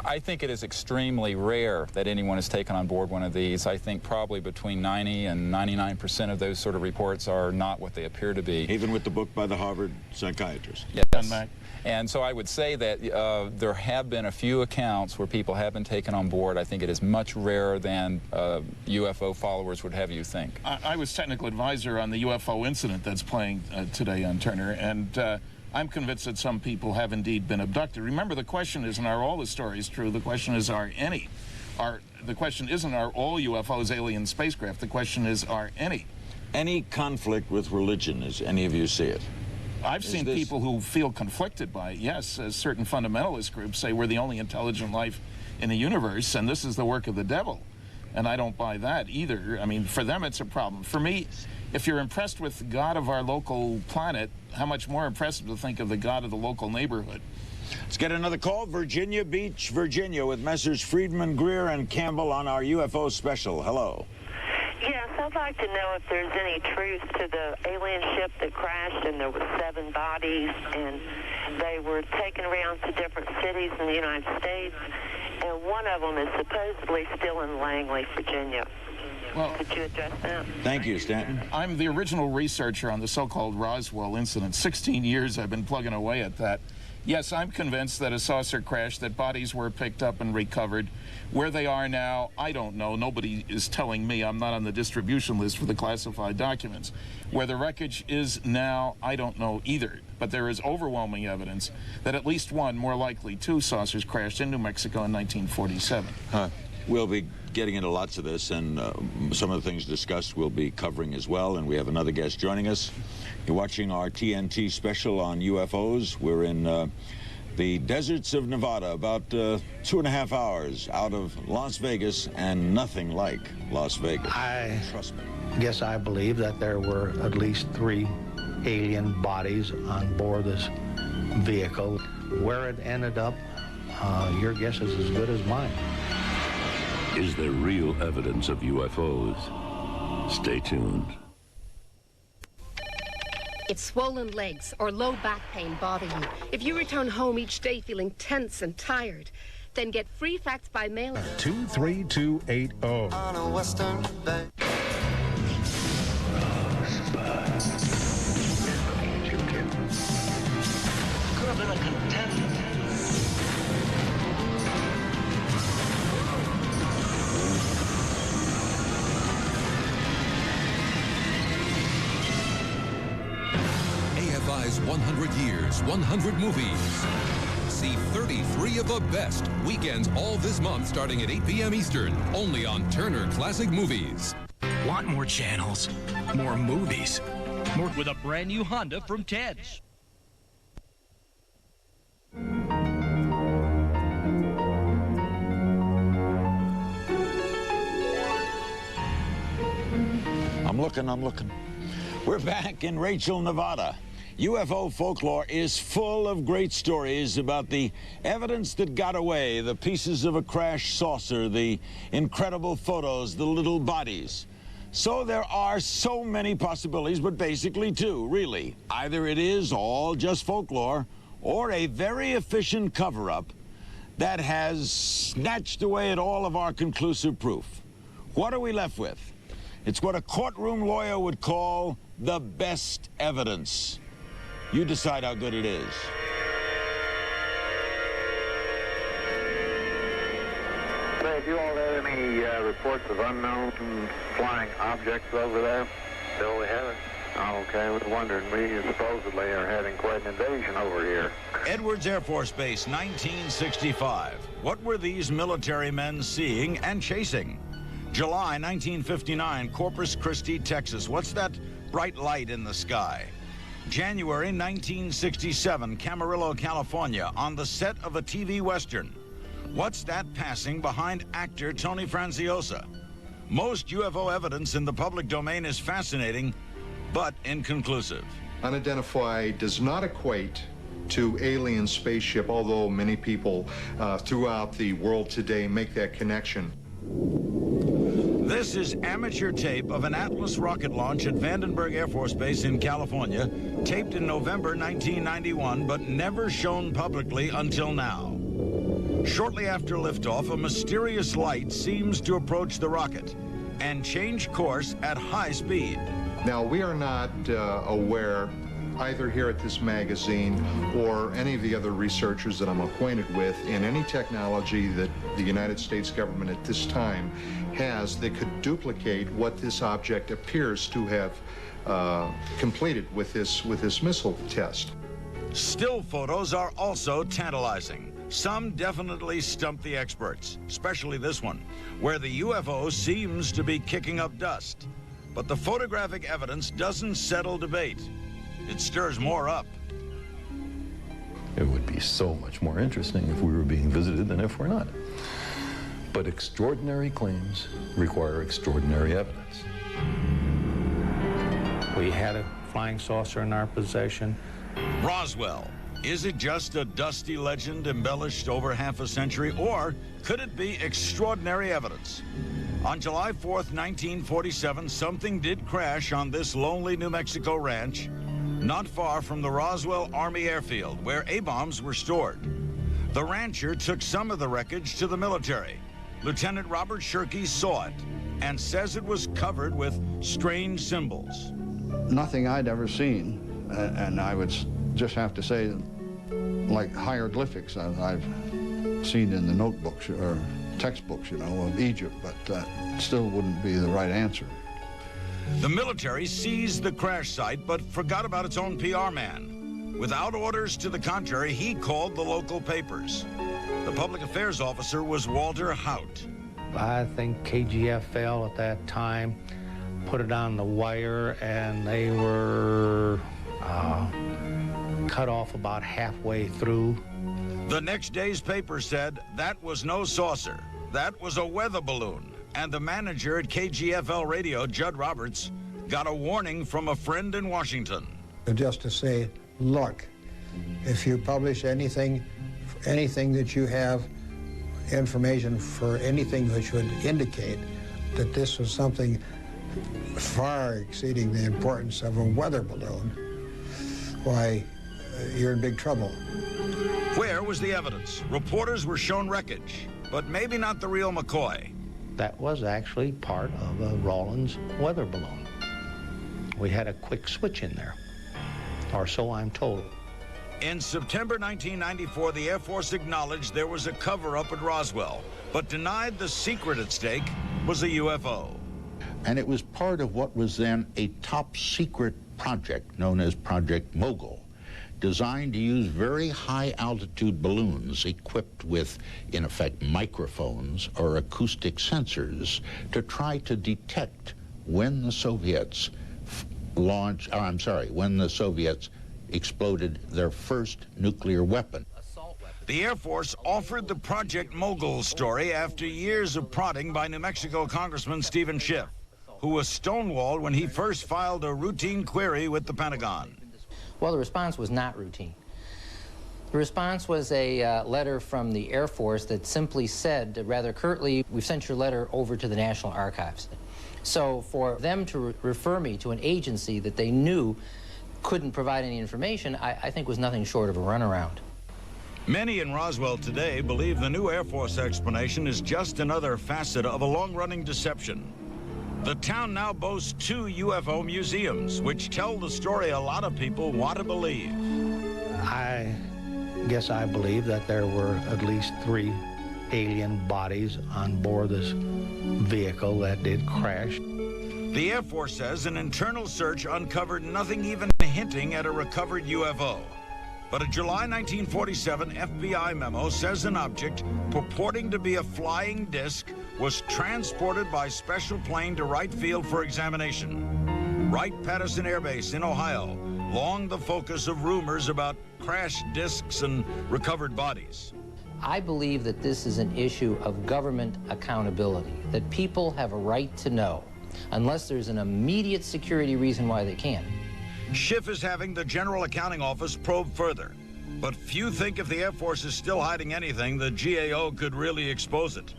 [SPEAKER 6] I think it is extremely rare that anyone has taken on board one of these. I think probably between 90 and 99% of those sort of reports are not what they appear to be.
[SPEAKER 2] Even with the book by the Harvard psychiatrist?
[SPEAKER 6] Yes. And so I would say that there have been a few accounts where people have been taken on board. I think it is much rarer than UFO followers would have you think.
[SPEAKER 14] I was technical advisor on the UFO incident that's playing today on Turner, and I'm convinced that some people have indeed been abducted. Remember, the question isn't are all the stories true, the question is are any. The question isn't are all UFOs alien spacecraft, the question is are any.
[SPEAKER 2] Any conflict with religion, as any of you see it?
[SPEAKER 14] I've seen people who feel conflicted by it, yes, as certain fundamentalist groups say we're the only intelligent life in the universe and this is the work of the devil. And I don't buy that either. I mean, for them it's a problem. For me, if you're impressed with the God of our local planet, how much more impressive to think of the God of the local neighborhood.
[SPEAKER 2] Let's get another call. Virginia Beach, Virginia, with Messrs. Friedman, Greer, and Campbell on our UFO special. Hello.
[SPEAKER 8] Yes, I'd like to know if there's any truth to the alien ship that crashed and there were 7 bodies and they were taken around to different cities in the United States, and one of them is supposedly still in Langley, Virginia.
[SPEAKER 14] Well,
[SPEAKER 8] could you address that?
[SPEAKER 2] Thank you, Stanton.
[SPEAKER 14] I'm the original researcher on the so-called Roswell incident. 16 years I've been plugging away at that. Yes, I'm convinced that a saucer crashed, that bodies were picked up and recovered. Where they are now, I don't know. Nobody is telling me. I'm not on the distribution list for the classified documents. Where the wreckage is now, I don't know either. But there is overwhelming evidence that at least one, more likely 2 saucers crashed in New Mexico in 1947.
[SPEAKER 2] We'll be getting into lots of this, and some of the things discussed we'll be covering as well, and we have another guest joining us. You're watching our TNT special on UFOs. We're in the deserts of Nevada, about 2.5 hours out of Las Vegas, and nothing like Las Vegas. Trust me.
[SPEAKER 9] Guess I believe that there were at least 3 alien bodies on board this vehicle. Where it ended up, your guess is as good as mine.
[SPEAKER 16] Is there real evidence of UFOs? Stay tuned.
[SPEAKER 10] If swollen legs or low back pain bother you, if you return home each day feeling tense and tired, then get free facts by mail.
[SPEAKER 20] 23280.
[SPEAKER 17] On a western bank.
[SPEAKER 24] Could have been a contender.
[SPEAKER 11] AFI's 100 Years, 100 Movies. See 33 of the best weekends all this month starting at 8 p.m. Eastern, only on Turner Classic Movies.
[SPEAKER 24] Want more channels, more movies, more with a brand new Honda from Ted's.
[SPEAKER 2] I'm looking. We're back in Rachel, Nevada. UFO folklore is full of great stories about the evidence that got away, the pieces of a crashed saucer, the incredible photos, the little bodies. So there are so many possibilities, but basically 2, really. Either it is all just folklore, or a very efficient cover-up that has snatched away at all of our conclusive proof. What are we left with? It's what a courtroom lawyer would call the best evidence. You decide how good it is.
[SPEAKER 12] Say, have you all had any reports of unknown flying objects over there?
[SPEAKER 13] No, we haven't.
[SPEAKER 12] Okay, I was wondering, we supposedly are having quite an invasion over here.
[SPEAKER 2] Edwards Air Force Base, 1965. What were these military men seeing and chasing? July 1959, Corpus Christi, Texas. What's that bright light in the sky? January 1967, Camarillo, California, on the set of a TV Western. What's that passing behind actor Tony Franciosa? Most UFO evidence in the public domain is fascinating, but inconclusive.
[SPEAKER 13] Unidentified does not equate to alien spaceship, although many people throughout the world today make that connection.
[SPEAKER 2] This is amateur tape of an Atlas rocket launch at Vandenberg Air Force Base in California, taped in November 1991, but never shown publicly until now. Shortly after liftoff, a mysterious light seems to approach the rocket and change course at high speed.
[SPEAKER 13] Now, we are not aware, either here at this magazine or any of the other researchers that I'm acquainted with, in any technology that the United States government at this time has that could duplicate what this object appears to have completed with this missile test.
[SPEAKER 2] Still photos are also tantalizing. Some definitely stump the experts, especially this one, where the UFO seems to be kicking up dust. But the photographic evidence doesn't settle debate. It stirs more up.
[SPEAKER 15] It would be so much more interesting if we were being visited than if we're not. But extraordinary claims require extraordinary evidence.
[SPEAKER 9] We had a flying saucer in our possession.
[SPEAKER 2] Roswell. Is it just a dusty legend embellished over half a century, or could it be extraordinary evidence? On July 4th, 1947, something did crash on this lonely New Mexico ranch, not far from the Roswell Army Airfield, where A-bombs were stored. The rancher took some of the wreckage to the military. Lieutenant Robert Shirkey saw it and says it was covered with strange symbols.
[SPEAKER 18] Nothing I'd ever seen, and I would just have to say, like hieroglyphics I've seen in the notebooks or textbooks, you know, of Egypt, but that still wouldn't be the right answer.
[SPEAKER 2] The military seized the crash site, but forgot about its own PR man. Without orders to the contrary, he called the local papers. The public affairs officer was Walter Hout.
[SPEAKER 9] I think KGFL at that time put it on the wire, and they were cut off about halfway through.
[SPEAKER 2] The next day's paper said that was no saucer. That was a weather balloon. And the manager at KGFL Radio, Judd Roberts, got a warning from a friend in Washington.
[SPEAKER 19] Just to say, look, if you publish anything that you have information for anything which would indicate that this was something far exceeding the importance of a weather balloon, why, you're in big trouble.
[SPEAKER 2] Where was the evidence? Reporters were shown wreckage, but maybe not the real McCoy.
[SPEAKER 9] That was actually part of a Rawlins weather balloon. We had a quick switch in there, or so I'm told.
[SPEAKER 2] In September 1994, the Air Force acknowledged there was a cover-up at Roswell, but denied the secret at stake was a UFO.
[SPEAKER 21] And it was part of what was then a top-secret project known as Project Mogul, designed to use very high-altitude balloons equipped with, in effect, microphones or acoustic sensors to try to detect when the Soviets when the Soviets exploded their first nuclear weapon.
[SPEAKER 2] The Air Force offered the Project Mogul story after years of prodding by New Mexico Congressman Stephen Schiff, who was stonewalled when he first filed a routine query with the Pentagon.
[SPEAKER 27] Well, the response was not routine. The response was a letter from the Air Force that simply said, rather curtly, we've sent your letter over to the National Archives. So for them to refer me to an agency that they knew couldn't provide any information, I think was nothing short of a runaround.
[SPEAKER 2] Many in Roswell today believe the new Air Force explanation is just another facet of a long-running deception. The town now boasts 2 UFO museums, which tell the story a lot of people want to believe.
[SPEAKER 9] I guess I believe that there were at least 3 alien bodies on board this vehicle that did crash.
[SPEAKER 2] The Air Force says an internal search uncovered nothing even hinting at a recovered UFO. But a July 1947 FBI memo says an object purporting to be a flying disc was transported by special plane to Wright Field for examination. Wright-Patterson Air Base in Ohio, long the focus of rumors about crashed discs and recovered bodies.
[SPEAKER 1] I believe that this is an issue of government accountability, that people have a right to know, unless there's an immediate security reason why they can't.
[SPEAKER 2] Schiff is having the General Accounting Office probe further. But few think if the Air Force is still hiding anything, the GAO could really expose it.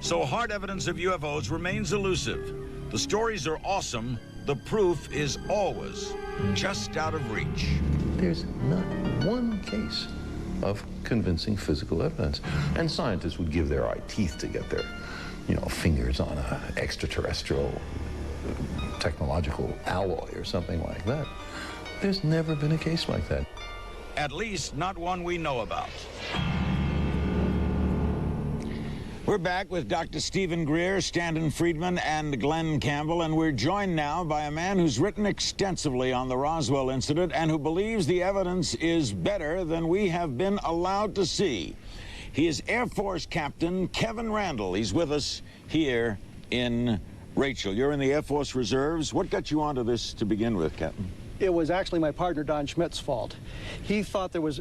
[SPEAKER 2] So hard evidence of UFOs remains elusive. The stories are awesome. The proof is always just out of reach.
[SPEAKER 15] There's not one case of convincing physical evidence. And scientists would give their eye teeth to get their, fingers on an extraterrestrial technological alloy or something like that. There's never been a case like that.
[SPEAKER 2] At least not one we know about. We're back with Dr. Stephen Greer, Stanton Friedman, and Glenn Campbell, and we're joined now by a man who's written extensively on the Roswell incident and who believes the evidence is better than we have been allowed to see. He is Air Force Captain Kevin Randle. He's with us here in Rachel. You're in the Air Force Reserves. What got you onto this to begin with, Captain?
[SPEAKER 3] It was actually my partner, Don Schmidt's fault. He thought there was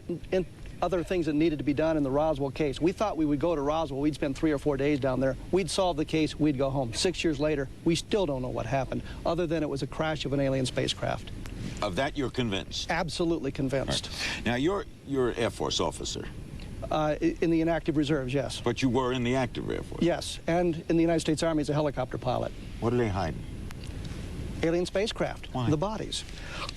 [SPEAKER 3] other things that needed to be done in the Roswell case. We thought we would go to Roswell, we'd spend 3 or 4 days down there, we'd solve the case, we'd go home. 6 years later, we still don't know what happened, other than it was a crash of an alien spacecraft.
[SPEAKER 2] Of that you're convinced?
[SPEAKER 3] Absolutely convinced.
[SPEAKER 2] Right. Now, you're an Air Force officer.
[SPEAKER 3] In the inactive reserves, yes.
[SPEAKER 2] But you were in the active Air Force?
[SPEAKER 3] Yes, and in the United States Army as a helicopter pilot.
[SPEAKER 2] What are they hiding?
[SPEAKER 3] Alien spacecraft.
[SPEAKER 2] Why?
[SPEAKER 3] The bodies.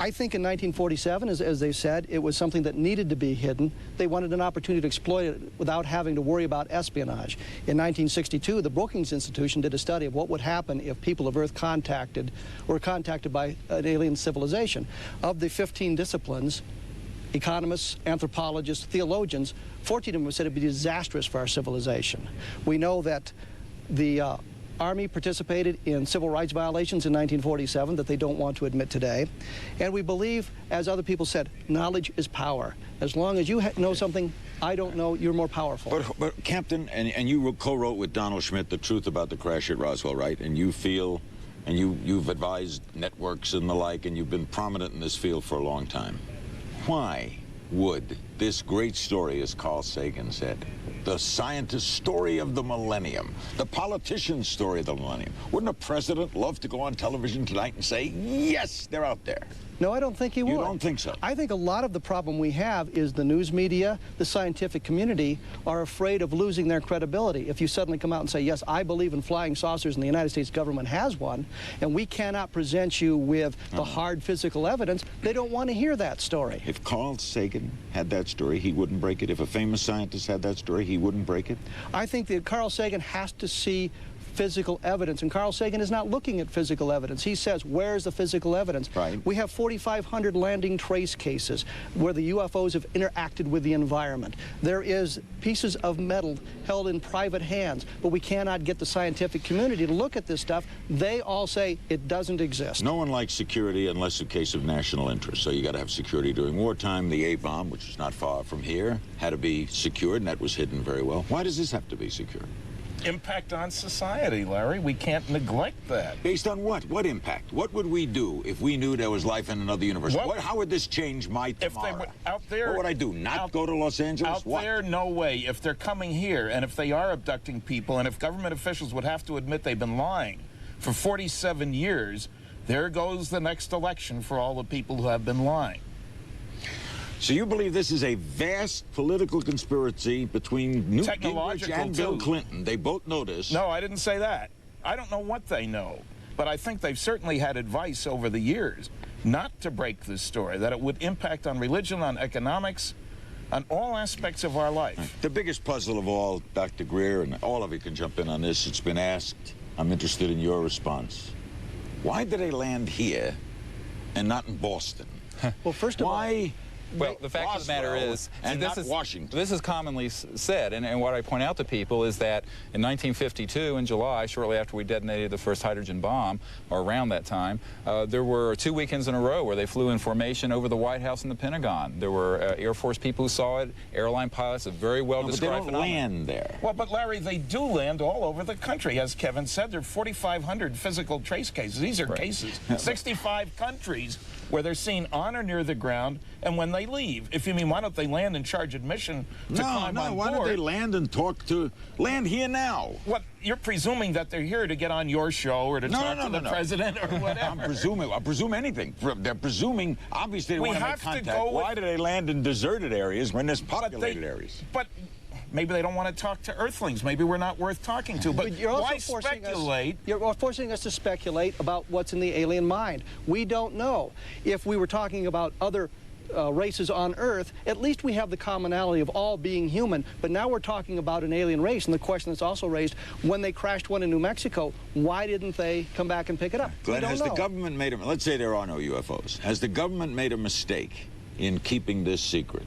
[SPEAKER 3] I think in 1947, as they said, it was something that needed to be hidden. They wanted an opportunity to exploit it without having to worry about espionage. In 1962, the Brookings Institution did a study of what would happen if people of Earth were contacted by an alien civilization. Of the 15 disciplines, economists, anthropologists, theologians, 14 of them said it would be disastrous for our civilization. We know that the Army participated in civil rights violations in 1947 that they don't want to admit today. And we believe, as other people said, knowledge is power. As long as you know something I don't know, you're more powerful.
[SPEAKER 2] But Captain, and you co-wrote with Donald Schmidt The Truth About the Crash at Roswell, right? And you feel, and you've advised networks and the like, and you've been prominent in this field for a long time. Why would this great story, as Carl Sagan said, the scientist's story of the millennium, the politician's story of the millennium, wouldn't a president love to go on television tonight and say, yes, they're out there?
[SPEAKER 3] No, I don't think he would.
[SPEAKER 2] You don't think so?
[SPEAKER 3] I think a lot of the problem we have is the news media, the scientific community are afraid of losing their credibility. If you suddenly come out and say, yes, I believe in flying saucers and the United States government has one, and we cannot present you with the hard physical evidence, they don't want to hear that story.
[SPEAKER 2] If Carl Sagan had that story, he wouldn't break it. If a famous scientist had that story, he wouldn't break it?
[SPEAKER 3] I think that Carl Sagan has to see physical evidence, and Carl Sagan is not looking at physical evidence. He says, where's the physical evidence?
[SPEAKER 2] Right.
[SPEAKER 3] We have 4,500 landing trace cases where the UFOs have interacted with the environment. There is pieces of metal held in private hands, but we cannot get the scientific community to look at this stuff. They all say it doesn't exist.
[SPEAKER 2] No one likes security unless it's a case of national interest. So you got to have security during wartime. The A-bomb, which is not far from here, had to be secured, and that was hidden very well. Why does this have to be secured?
[SPEAKER 14] Impact on society, Larry. We can't neglect that.
[SPEAKER 2] Based on what? What impact? What would we do if we knew there was life in another universe? How would this change my tomorrow?
[SPEAKER 14] If they were out there,
[SPEAKER 2] what would I do? Not go to Los Angeles?
[SPEAKER 14] Out there, no way. If they're coming here, and if they are abducting people, and if government officials would have to admit they've been lying for 47 years, there goes the next election for all the people who have been lying.
[SPEAKER 2] So you believe this is a vast political conspiracy between Newt Gingrich and Bill Clinton? They both know this.
[SPEAKER 14] No, I didn't say that. I don't know what they know, but I think they've certainly had advice over the years not to break this story, that it would impact on religion, on economics, on all aspects of our life.
[SPEAKER 2] The biggest puzzle of all, Dr. Greer, and all of you can jump in on this, it's been asked. I'm interested in your response. Why did they land here and not in Boston?
[SPEAKER 3] Well, first of all...
[SPEAKER 2] Why
[SPEAKER 6] Well, the fact of the matter is,
[SPEAKER 2] and
[SPEAKER 6] this
[SPEAKER 2] not Washington.
[SPEAKER 6] This is commonly said, and what I point out to people is that in 1952, in July, shortly after we detonated the first hydrogen bomb, or around that time, there were 2 weekends in a row where they flew in formation over the White House and the Pentagon. There were Air Force people who saw it, airline pilots, a very well-described
[SPEAKER 2] phenomenon. But they don't land there.
[SPEAKER 14] Well, but Larry, they do land all over the country. As Kevin said, there are 4,500 physical trace cases. These are cases. 65 countries where they're seen on or near the ground, and when they leave. If you mean, why don't they land and charge admission to climb on board?
[SPEAKER 2] Why don't they land and land here now?
[SPEAKER 14] What, you're presuming that they're here to get on your show or to talk to the president or whatever.
[SPEAKER 2] I'll presume anything. They're presuming, obviously, they want to make contact. Why do they land in deserted areas when there's populated areas?
[SPEAKER 14] But maybe they don't want to talk to Earthlings. Maybe we're not worth talking to. But
[SPEAKER 3] you're also
[SPEAKER 14] why speculate?
[SPEAKER 3] You're forcing us to speculate about what's in the alien mind. We don't know. If we were talking about other races on Earth, at least we have the commonality of all being human. But now we're talking about an alien race, and the question that's also raised, when they crashed one in New Mexico, why didn't they come back and pick it up?
[SPEAKER 2] Glenn, has the government made let's say there are no UFOs. Has the government made a mistake in keeping this secret?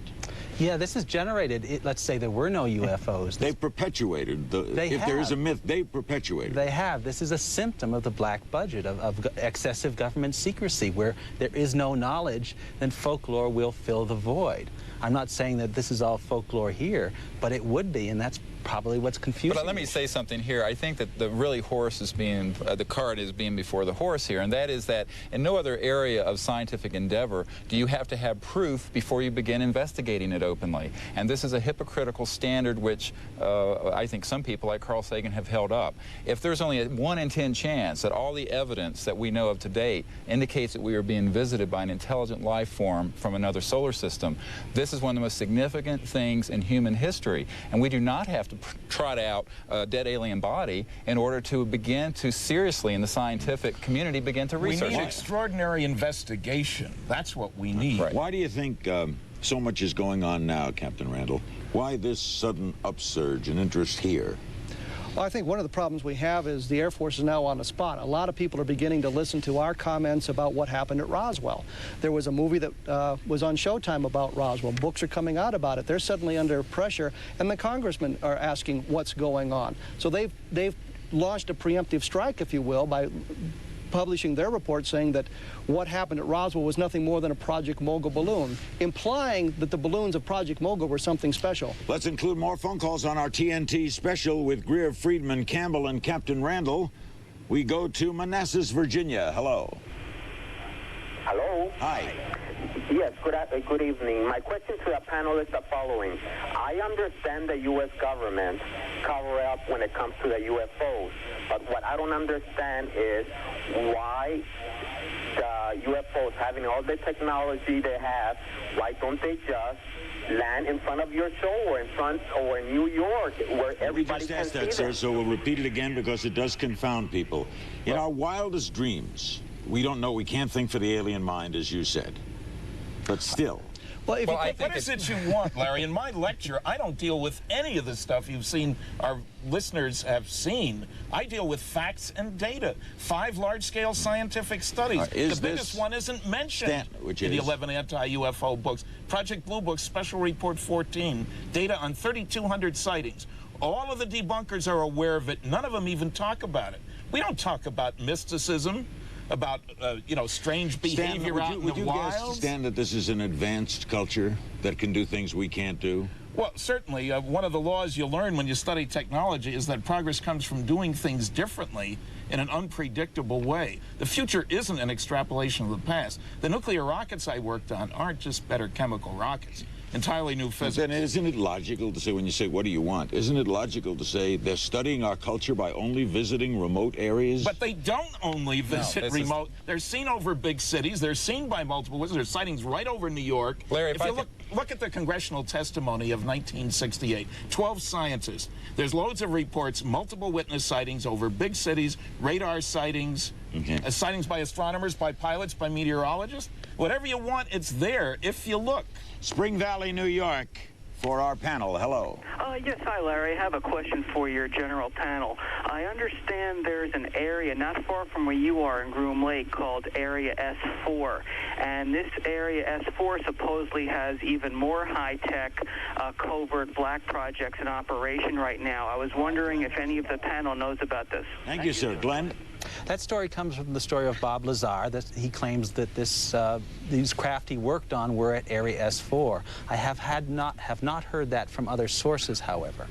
[SPEAKER 4] Yeah, this has generated, let's say there were no UFOs.
[SPEAKER 2] They've perpetuated, if there is a myth, they've perpetuated.
[SPEAKER 4] They have. This is a symptom of the black budget, of excessive government secrecy. Where there is no knowledge, then folklore will fill the void. I'm not saying that this is all folklore here, but it would be, and that's probably what's confusing.
[SPEAKER 6] But let me say something here. I think that the cart is being before the horse here, and that is that in no other area of scientific endeavor do you have to have proof before you begin investigating it openly. And this is a hypocritical standard which I think some people like Carl Sagan have held up. If there's only a 1 in 10 chance that all the evidence that we know of to date indicates that we are being visited by an intelligent life form from another solar system, this is one of the most significant things in human history, and we do not have to trot out a dead alien body in order to begin to seriously, in the scientific community, begin to research.
[SPEAKER 14] We need extraordinary investigation. That's what we need.
[SPEAKER 2] Right. Why do you think so much is going on now, Captain Randall? Why this sudden upsurge in interest here?
[SPEAKER 3] Well, I think one of the problems we have is the Air Force is now on the spot. A lot of people are beginning to listen to our comments about what happened at Roswell. There was a movie that was on Showtime about Roswell. Books are coming out about it. They're suddenly under pressure, and the congressmen are asking what's going on. So they've launched a preemptive strike, if you will, by publishing their report saying that what happened at Roswell was nothing more than a Project Mogul balloon, implying that the balloons of Project Mogul were something special.
[SPEAKER 2] Let's include more phone calls on our TNT special with Greer, Friedman, Campbell, and Captain Randall. We go to Manassas, Virginia. Hello.
[SPEAKER 5] Hello.
[SPEAKER 2] Hi.
[SPEAKER 5] Yes, good evening. My question to the panel is the following. I understand the U.S. government cover up when it comes to the UFOs, but what I don't understand is why the UFOs, having all the technology they have, why don't they just land in front of your show or in New York where everybody can see them?
[SPEAKER 2] We just asked that, sir, so we'll repeat it again because it does confound people. In our wildest dreams, we don't know, we can't think for the alien mind, as you said. But still.
[SPEAKER 3] Well,
[SPEAKER 14] what is it you want, Larry? In my lecture, I don't deal with any of the stuff you've seen, our listeners have seen. I deal with facts and data. 5 large-scale scientific studies. The biggest one isn't mentioned in the 11 anti-UFO books. Project Blue Book, Special Report 14, data on 3,200 sightings. All of the debunkers are aware of it. None of them even talk about it. We don't talk about mysticism, about strange behavior out in the wild.
[SPEAKER 2] Would you guess, Stan, that this is an advanced culture that can do things we can't do?
[SPEAKER 14] Well, certainly. One of the laws you learn when you study technology is that progress comes from doing things differently in an unpredictable way. The future isn't an extrapolation of the past. The nuclear rockets I worked on aren't just better chemical rockets. Entirely new physics.
[SPEAKER 2] Then isn't it logical to say, when you say, what do you want? Isn't it logical to say they're studying our culture by only visiting remote areas?
[SPEAKER 14] But they don't only visit remote. They're seen over big cities. They're seen by multiple witnesses. There's sightings right over New York.
[SPEAKER 6] Larry,
[SPEAKER 14] if you look at the congressional testimony of 1968, 12 scientists. There's loads of reports, multiple witness sightings over big cities, radar sightings, sightings by astronomers, by pilots, by meteorologists. Whatever you want, it's there if you look.
[SPEAKER 2] Spring Valley, New York, for our panel. Hello.
[SPEAKER 7] Yes, hi, Larry. I have a question for your general panel. I understand there's an area not far from where you are in Groom Lake called Area S4, and this Area S4 supposedly has even more high-tech covert black projects in operation right now. I was wondering if any of the panel knows about this.
[SPEAKER 2] Thank you, sir. Glenn?
[SPEAKER 4] That story comes from the story of Bob Lazar, that he claims that these craft he worked on were at Area S4. I have not heard that from other sources, however.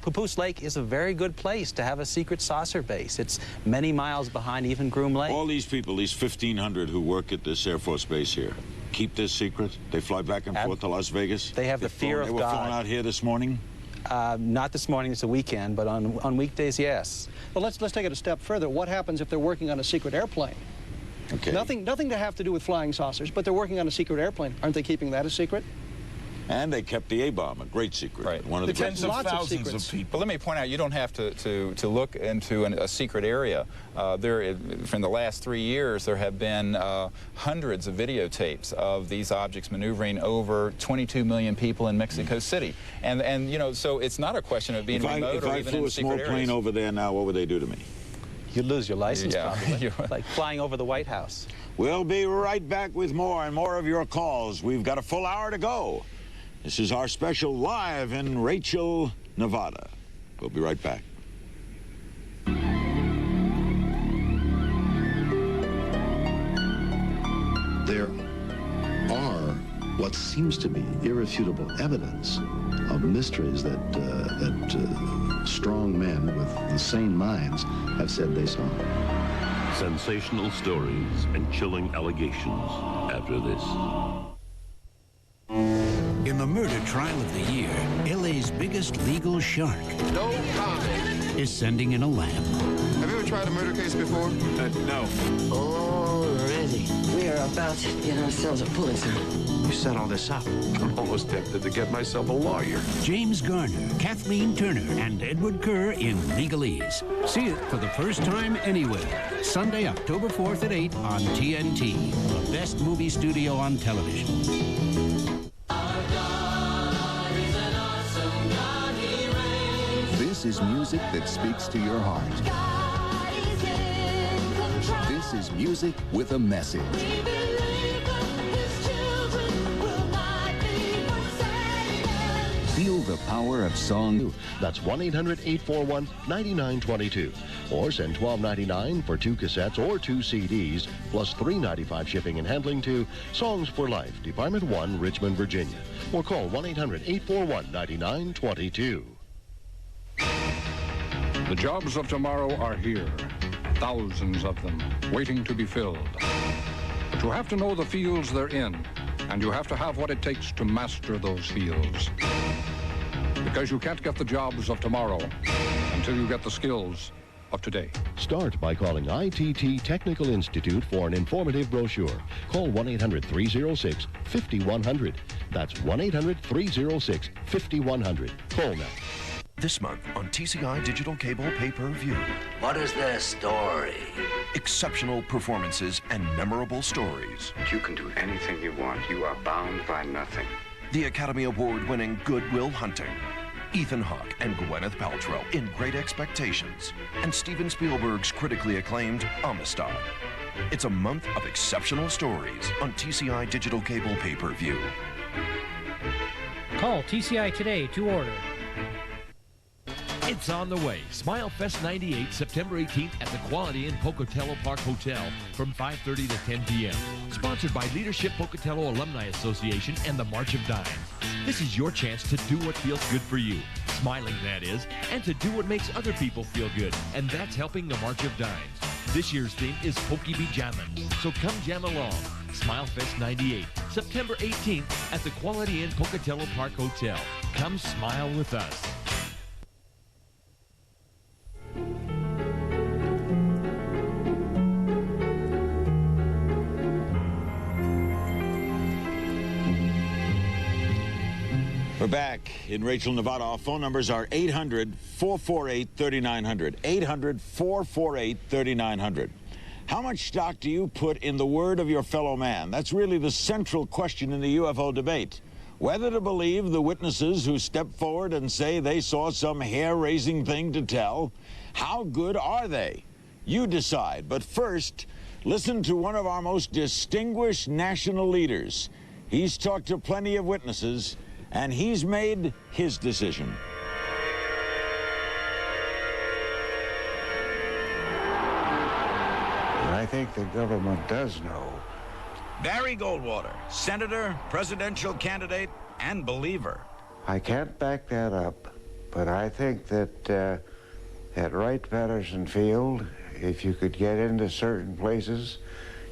[SPEAKER 4] Papoose Lake is a very good place to have a secret saucer base. It's many miles behind even Groom Lake.
[SPEAKER 2] All these people, these 1,500 who work at this Air Force base here, keep this secret? They fly back and forth to Las Vegas?
[SPEAKER 4] They have the fear of God.
[SPEAKER 2] They were flown out here this morning?
[SPEAKER 4] Not this morning, it's a weekend, but on weekdays, yes.
[SPEAKER 3] Well, let's take it a step further. What happens if they're working on a secret airplane?
[SPEAKER 2] Okay.
[SPEAKER 3] Nothing to have to do with flying saucers, but they're working on a secret airplane. Aren't they keeping that a secret?
[SPEAKER 2] And they kept the A-bomb, a great secret. Right. One of the
[SPEAKER 14] tens of thousands of people.
[SPEAKER 6] But let me point out, you don't have to look into a secret area. From the last 3 years, there have been hundreds of videotapes of these objects maneuvering over 22 million people in Mexico City. And you know, so it's not a question of being remote or even in secret areas.
[SPEAKER 2] If I flew a small plane over there now, what would they do to me?
[SPEAKER 4] You'd lose your license, probably. Like flying over the White House.
[SPEAKER 2] We'll be right back with more and more of your calls. We've got a full hour to go. This is our special live in Rachel, Nevada. We'll be right back.
[SPEAKER 8] There are what seems to be irrefutable evidence of mysteries that strong men with the sane minds have said they saw.
[SPEAKER 16] Sensational stories and chilling allegations after this.
[SPEAKER 22] In the murder trial of the year, LA's biggest legal shark is sending in a lamb.
[SPEAKER 23] Have you ever tried a murder case before?
[SPEAKER 22] No.
[SPEAKER 25] Already. We are about to get ourselves a Pulitzer.
[SPEAKER 16] You set all this up. I'm almost tempted to get myself a lawyer.
[SPEAKER 22] James Garner, Kathleen Turner, and Edward Kerr in Legalese. See it for the first time anywhere. Sunday, October 4th at 8 on TNT, the best movie studio on television.
[SPEAKER 26] This is music that speaks to your heart. This is music with a message. Feel the power of song.
[SPEAKER 20] That's 1-800-841-9922. Or send $12.99 for 2 cassettes or 2 CDs, plus $3.95 shipping and handling to Songs for Life, Department 1, Richmond, Virginia. Or call 1-800-841-9922.
[SPEAKER 28] The jobs of tomorrow are here, thousands of them, waiting to be filled. But you have to know the fields they're in, and you have to have what it takes to master those fields. Because you can't get the jobs of tomorrow until you get the skills of today.
[SPEAKER 20] Start by calling ITT Technical Institute for an informative brochure. Call 1-800-306-5100. That's 1-800-306-5100. Call now.
[SPEAKER 29] This month on TCI Digital Cable Pay-Per-View.
[SPEAKER 25] What is their story?
[SPEAKER 29] Exceptional performances and memorable stories.
[SPEAKER 12] You can do anything you want. You are bound by nothing.
[SPEAKER 29] The Academy Award-winning Good Will Hunting. Ethan Hawke and Gwyneth Paltrow in Great Expectations. And Steven Spielberg's critically acclaimed Amistad. It's a month of exceptional stories on TCI Digital Cable Pay-Per-View.
[SPEAKER 30] Call TCI today to order.
[SPEAKER 24] It's on the way. Smile Fest 98, September 18th at the Quality Inn Pocatello Park Hotel from 5:30 to 10 p.m. Sponsored by Leadership Pocatello Alumni Association and the March of Dimes. This is your chance to do what feels good for you, smiling that is, and to do what makes other people feel good, and that's helping the March of Dimes. This year's theme is Pokey Be Jammin', so come jam along. Smile Fest 98, September 18th at the Quality Inn Pocatello Park Hotel. Come smile with us.
[SPEAKER 2] We're back in Rachel, Nevada. Our phone numbers are 800-448-3900. 800-448-3900. How much stock do you put in the word of your fellow man? That's really the central question in the UFO debate. Whether to believe the witnesses who step forward and say they saw some hair-raising thing to tell, How good are they? You decide. But first, listen to one of our most distinguished national leaders. He's talked to plenty of witnesses, and he's made his decision.
[SPEAKER 1] I think the government does know.
[SPEAKER 2] Barry Goldwater, senator, presidential candidate, and believer.
[SPEAKER 1] I can't back that up, but I think that at Wright-Patterson Field, if you could get into certain places,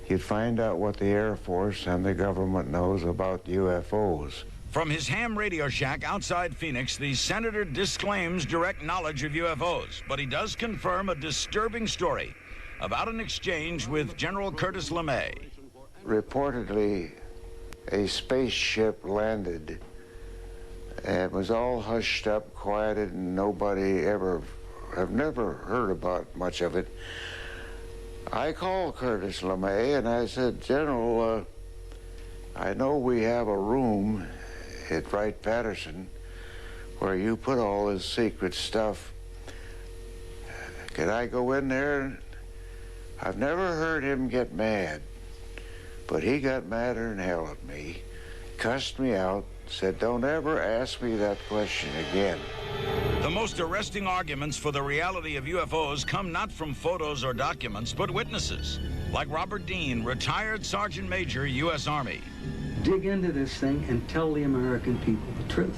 [SPEAKER 1] you'd find out what the Air Force and the government knows about UFOs.
[SPEAKER 2] From his ham radio shack outside Phoenix, the senator disclaims direct knowledge of UFOs, but he does confirm a disturbing story about an exchange with General Curtis LeMay.
[SPEAKER 1] Reportedly, a spaceship landed and was all hushed up, quieted, and nobody have never heard about much of it. I called Curtis LeMay and I said, General, I know we have a room at Wright-Patterson where you put all this secret stuff. Can I go in there? I've never heard him get mad, but he got madder than hell at me, cussed me out, said, don't ever ask me that question again.
[SPEAKER 2] The most arresting arguments for the reality of UFOs come not from photos or documents, but witnesses, like Robert Dean, retired Sergeant Major, U.S. Army.
[SPEAKER 9] Dig into this thing and tell the American people the truth.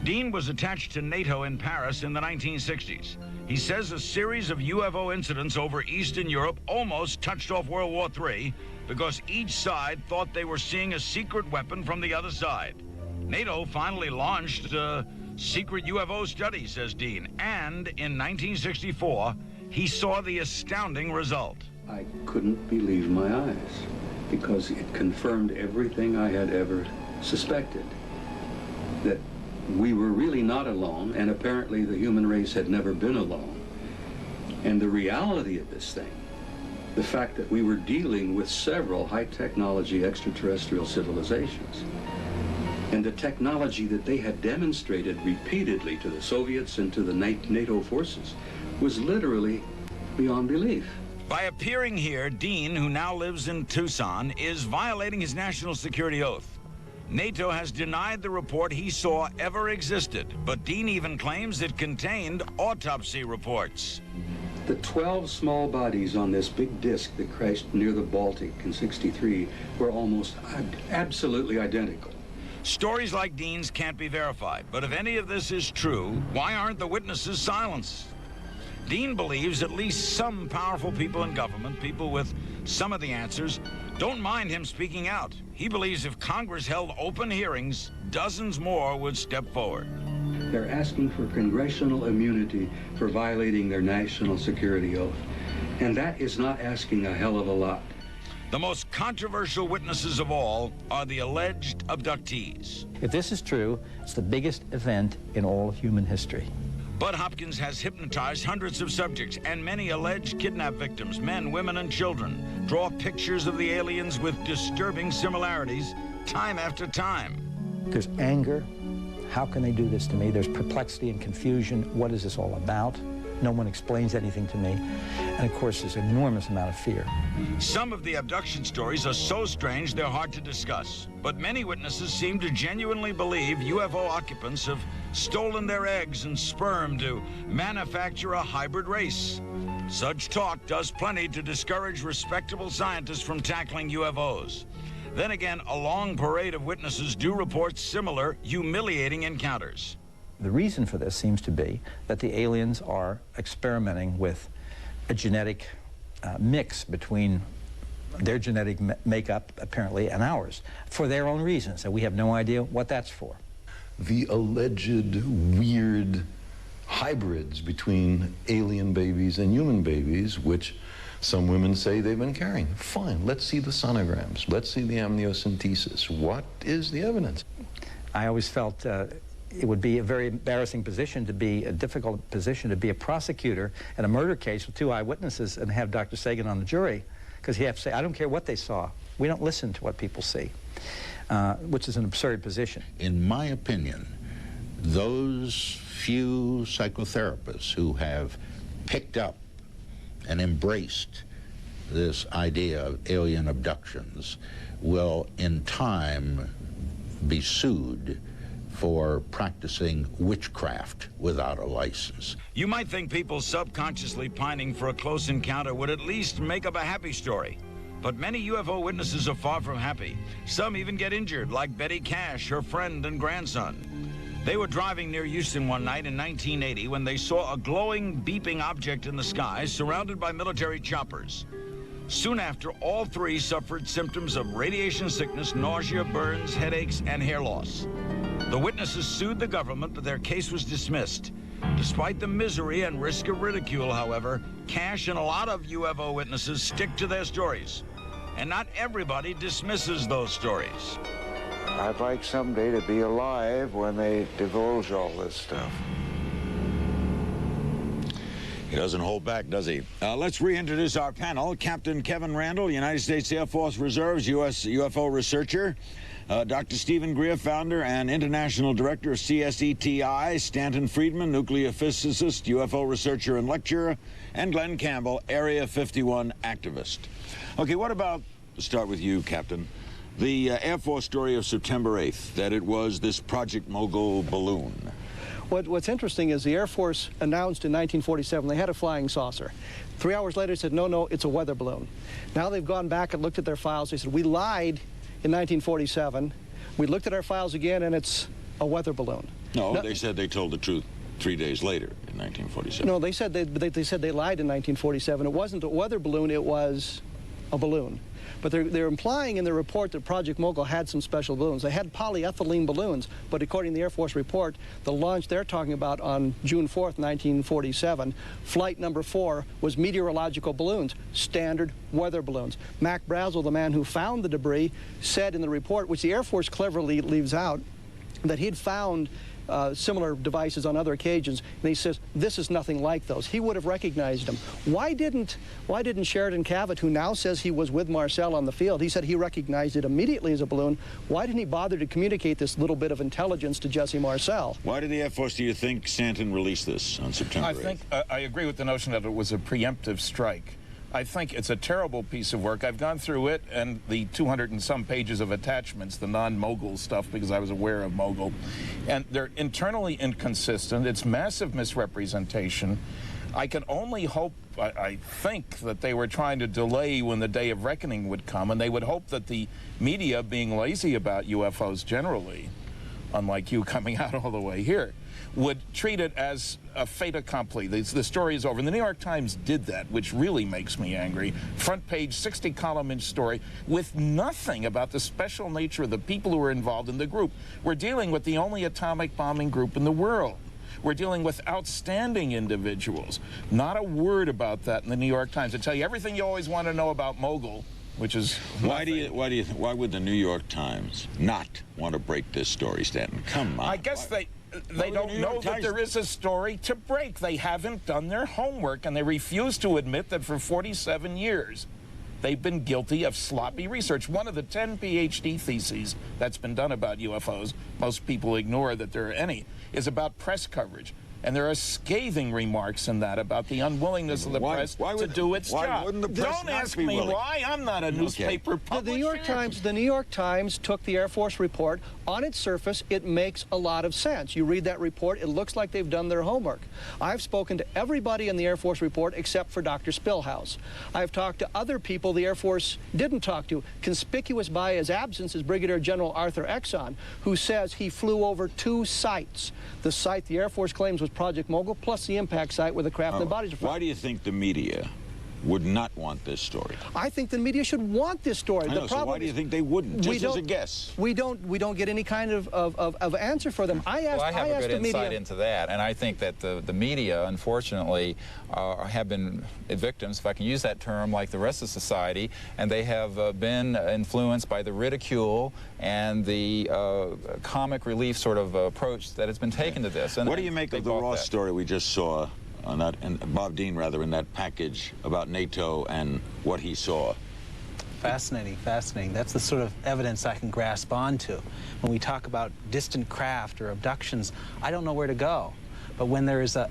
[SPEAKER 2] Dean was attached to NATO in Paris in the 1960s. He says a series of UFO incidents over Eastern Europe almost touched off World War III because each side thought they were seeing a secret weapon from the other side. NATO finally launched a secret UFO study, says Dean, and in 1964, he saw the astounding result.
[SPEAKER 9] I couldn't believe my eyes because it confirmed everything I had ever suspected, that we were really not alone, and apparently the human race had never been alone. And the reality of this thing, the fact that we were dealing with several high-technology extraterrestrial civilizations, and the technology that they had demonstrated repeatedly to the Soviets and to the NATO forces was literally beyond belief.
[SPEAKER 2] By appearing here, Dean, who now lives in Tucson, is violating his national security oath. NATO has denied the report he saw ever existed, but Dean even claims it contained autopsy reports.
[SPEAKER 9] The 12 small bodies on this big disc that crashed near the Baltic in '63 were almost absolutely identical.
[SPEAKER 2] Stories like Dean's can't be verified, but if any of this is true, why aren't the witnesses silenced? Dean believes at least some powerful people in government, people with some of the answers, don't mind him speaking out. He believes if Congress held open hearings, dozens more would step forward.
[SPEAKER 9] They're asking for congressional immunity for violating their national security oath. And that is not asking a hell of a lot.
[SPEAKER 2] The most controversial witnesses of all are the alleged abductees.
[SPEAKER 10] If this is true, it's the biggest event in all of human history.
[SPEAKER 2] Bud Hopkins has hypnotized hundreds of subjects, and many alleged kidnap victims, men, women, and children, draw pictures of the aliens with disturbing similarities time after time.
[SPEAKER 10] There's anger. How can they do this to me? There's perplexity and confusion. What is this all about? No one explains anything to me. And of course, there's an enormous amount of fear.
[SPEAKER 2] Some of the abduction stories are so strange they're hard to discuss. But many witnesses seem to genuinely believe UFO occupants have stolen their eggs and sperm to manufacture a hybrid race. Such talk does plenty to discourage respectable scientists from tackling UFOs. Then again, a long parade of witnesses do report similar humiliating encounters.
[SPEAKER 10] The reason for this seems to be that the aliens are experimenting with a genetic mix between their genetic makeup, apparently, and ours, for their own reasons, and we have no idea what that's for.
[SPEAKER 15] The alleged weird hybrids between alien babies and human babies, which some women say they've been carrying. Fine, let's see the sonograms. Let's see the amniocentesis. What is the evidence?
[SPEAKER 10] I always felt it would be a very embarrassing position to be, a difficult position to be a prosecutor in a murder case with 2 eyewitnesses and have Dr. Sagan on the jury, because you have to say, I don't care what they saw. We don't listen to what people see, which is an absurd position.
[SPEAKER 11] In my opinion, those few psychotherapists who have
[SPEAKER 3] picked up and embraced this idea of alien abductions will in time be sued for practicing witchcraft without a license.
[SPEAKER 2] You might think people subconsciously pining for a close encounter would at least make up a happy story. But many UFO witnesses are far from happy. Some even get injured, like Betty Cash, her friend and grandson. They were driving near Houston one night in 1980 when they saw a glowing, beeping object in the sky surrounded by military choppers. Soon after, all three suffered symptoms of radiation sickness, nausea, burns, headaches, and hair loss. The witnesses sued the government, but their case was dismissed. Despite the misery and risk of ridicule, however, Cash and a lot of UFO witnesses stick to their stories. And not everybody dismisses those stories.
[SPEAKER 1] I'd like someday to be alive when they divulge all this stuff.
[SPEAKER 2] He doesn't hold back, does he? Let's reintroduce our panel. Captain Kevin Randall, United States Air Force Reserve's U.S. UFO researcher. Dr. Stephen Greer, founder and international director of CSETI. Stanton Friedman, nuclear physicist, UFO researcher and lecturer. And Glenn Campbell, Area 51 activist. Okay, what about, start with you, Captain, the Air Force story of September 8th, that it was this Project Mogul balloon?
[SPEAKER 5] What's interesting is the Air Force announced in 1947 they had a flying saucer. 3 hours later, said, no, it's a weather balloon. Now they've gone back and looked at their files. They said, we lied in 1947. We looked at our files again, and it's a weather balloon.
[SPEAKER 2] No, they said they told the truth 3 days later in 1947.
[SPEAKER 5] No, they said they said they lied in 1947. It wasn't a weather balloon, it was a balloon. But they're implying in their report that Project Mogul had some special balloons. They had polyethylene balloons, but according to the Air Force report, the launch they're talking about on June 4th, 1947, flight number 4 was meteorological balloons, standard weather balloons. Mac Brazel, the man who found the debris, said in the report, which the Air Force cleverly leaves out, that he'd found similar devices on other occasions, and he says this is nothing like those. He would have recognized them. Why didn't Sheridan Cavett, who now says he was with Marcel on the field, he said he recognized it immediately as a balloon. Why didn't he bother to communicate this little bit of intelligence to Jesse Marcel?
[SPEAKER 2] Why did the Air Force, do you think, Stanton released this on September 8th?
[SPEAKER 14] I think I agree with the notion that it was a preemptive strike. I think it's a terrible piece of work. I've gone through it and the 200 and some pages of attachments, the non-Mogul stuff, because I was aware of Mogul. And they're internally inconsistent. It's massive misrepresentation. I can only hope, I think, that they were trying to delay when the day of reckoning would come, and they would hope that the media, being lazy about UFOs generally, unlike you coming out all the way here, would treat it as a fait accompli. The story is over. And the New York Times did that, which really makes me angry. Front page, 60-column-inch story with nothing about the special nature of the people who were involved in the group. We're dealing with the only atomic bombing group in the world. We're dealing with outstanding individuals. Not a word about that in the New York Times. They tell you everything you always want to know about Mogul, which is
[SPEAKER 2] why would the New York Times not want to break this story, Stanton? Come on.
[SPEAKER 14] I guess they don't know that there is a story to break. They haven't done their homework, and they refuse to admit that for 47 years they've been guilty of sloppy research. One of the 10 PhD theses that's been done about UFOs, most people ignore that there are any, is about press coverage. And there are scathing remarks in that about the unwillingness of the press to do its job. Don't ask me why. I'm not a newspaper publisher.
[SPEAKER 5] The New York Times took the Air Force report. On its surface, it makes a lot of sense. You read that report, it looks like they've done their homework. I've spoken to everybody in the Air Force report except for Dr. Spillhouse. I've talked to other people the Air Force didn't talk to. Conspicuous by his absence is Brigadier General Arthur Exon, who says he flew over 2 sites. The site the Air Force claims was Project Mogul, plus the impact site where the craft and bodies are found.
[SPEAKER 2] Why do you think the media would not want this story?
[SPEAKER 5] I think the media should want this story.
[SPEAKER 2] I know, so why do you think they wouldn't? Just as a guess.
[SPEAKER 5] We don't get any kind of answer for them. I have
[SPEAKER 6] a good insight into that, and I think that the media, unfortunately, have been victims, if I can use that term, like the rest of society, and they have been influenced by the ridicule and the comic relief sort of approach that has been taken to this. And
[SPEAKER 2] what do you make of the Ross story we just saw? On that, and Bob Dean, rather, in that package about NATO and what he saw.
[SPEAKER 4] Fascinating, fascinating. That's the sort of evidence I can grasp onto. When we talk about distant craft or abductions, I don't know where to go. But when there is a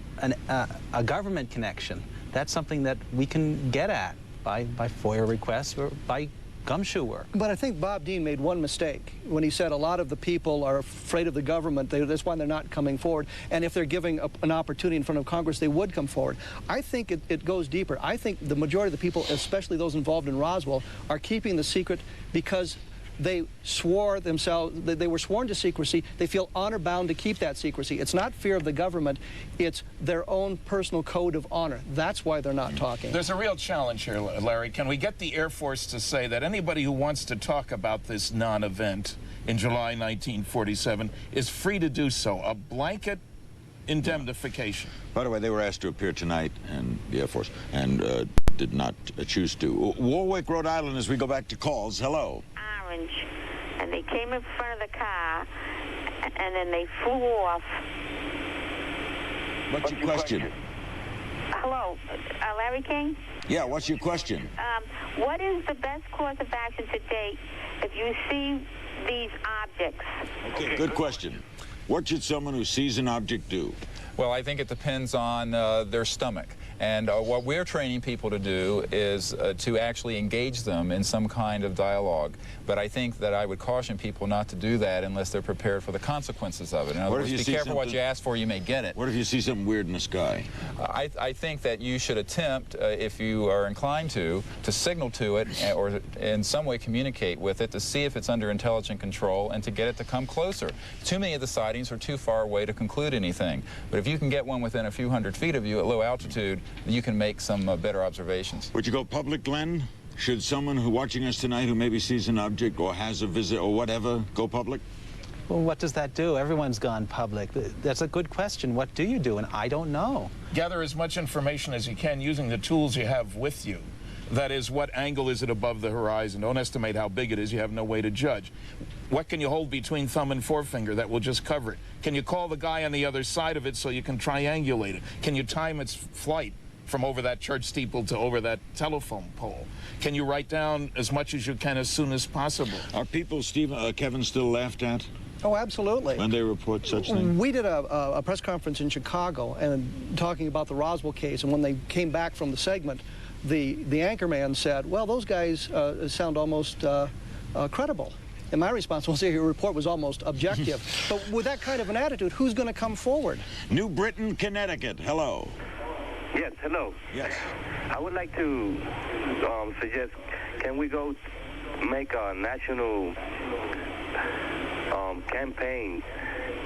[SPEAKER 4] government connection, that's something that we can get at by FOIA requests or by gumshoe work.
[SPEAKER 5] But I think Bob Dean made one mistake when he said a lot of the people are afraid of the government. That's why they're not coming forward. And if they're giving an opportunity in front of Congress, they would come forward. I think it goes deeper. I think the majority of the people, especially those involved in Roswell, are keeping the secret because they swore themselves, they were sworn to secrecy. They feel honor-bound to keep that secrecy. It's not fear of the government. It's their own personal code of honor. That's why they're not talking.
[SPEAKER 14] There's a real challenge here, Larry. Can we get the Air Force to say that anybody who wants to talk about this non-event in July 1947 is free to do so? A blanket indemnification.
[SPEAKER 2] By the way, they were asked to appear tonight in the Air Force and did not choose to. Warwick, Rhode Island, as we go back to calls. Hello.
[SPEAKER 7] Orange, and they came in front of the car, and then they flew off.
[SPEAKER 2] What's your question?
[SPEAKER 7] Hello, Larry King?
[SPEAKER 2] Yeah, what's your question?
[SPEAKER 7] What is the best course of action to take if you see these objects?
[SPEAKER 2] Okay, good question. What should someone who sees an object do?
[SPEAKER 6] Well, I think it depends on their stomach. And what we're training people to do is to actually engage them in some kind of dialogue. But I think that I would caution people not to do that unless they're prepared for the consequences of it. In other words, be careful what you ask for, you may get it.
[SPEAKER 2] What if you see something weird in the sky?
[SPEAKER 6] I think that you should attempt, if you are inclined to signal to it or in some way communicate with it to see if it's under intelligent control and to get it to come closer. Too many of the sightings are too far away to conclude anything. But if you can get one within a few hundred feet of you at low altitude, you can make some better observations.
[SPEAKER 2] Would you go public, Glenn? Should someone who watching us tonight who maybe sees an object or has a visit or whatever go public?
[SPEAKER 4] Well, what does that do? Everyone's gone public. That's a good question. What do you do? And I don't know.
[SPEAKER 14] Gather as much information as you can using the tools you have with you. That is, what angle is it above the horizon? Don't estimate how big it is. You have no way to judge. What can you hold between thumb and forefinger that will just cover it? Can you call the guy on the other side of it so you can triangulate it? Can you time its flight from over that church steeple to over that telephone pole? Can you write down as much as you can as soon as possible?
[SPEAKER 2] Are people, Kevin, still laughed at?
[SPEAKER 5] Oh, absolutely.
[SPEAKER 2] When they report such things?
[SPEAKER 5] We did a press conference in Chicago and talking about the Roswell case, and when they came back from the segment, the anchorman said, well, those guys sound almost credible. And my response was, your report was almost objective. But with that kind of an attitude, who's going to come forward?
[SPEAKER 2] New Britain, Connecticut. Hello.
[SPEAKER 12] Yes, hello.
[SPEAKER 2] Yes.
[SPEAKER 12] I would like to suggest, can we go make a national campaign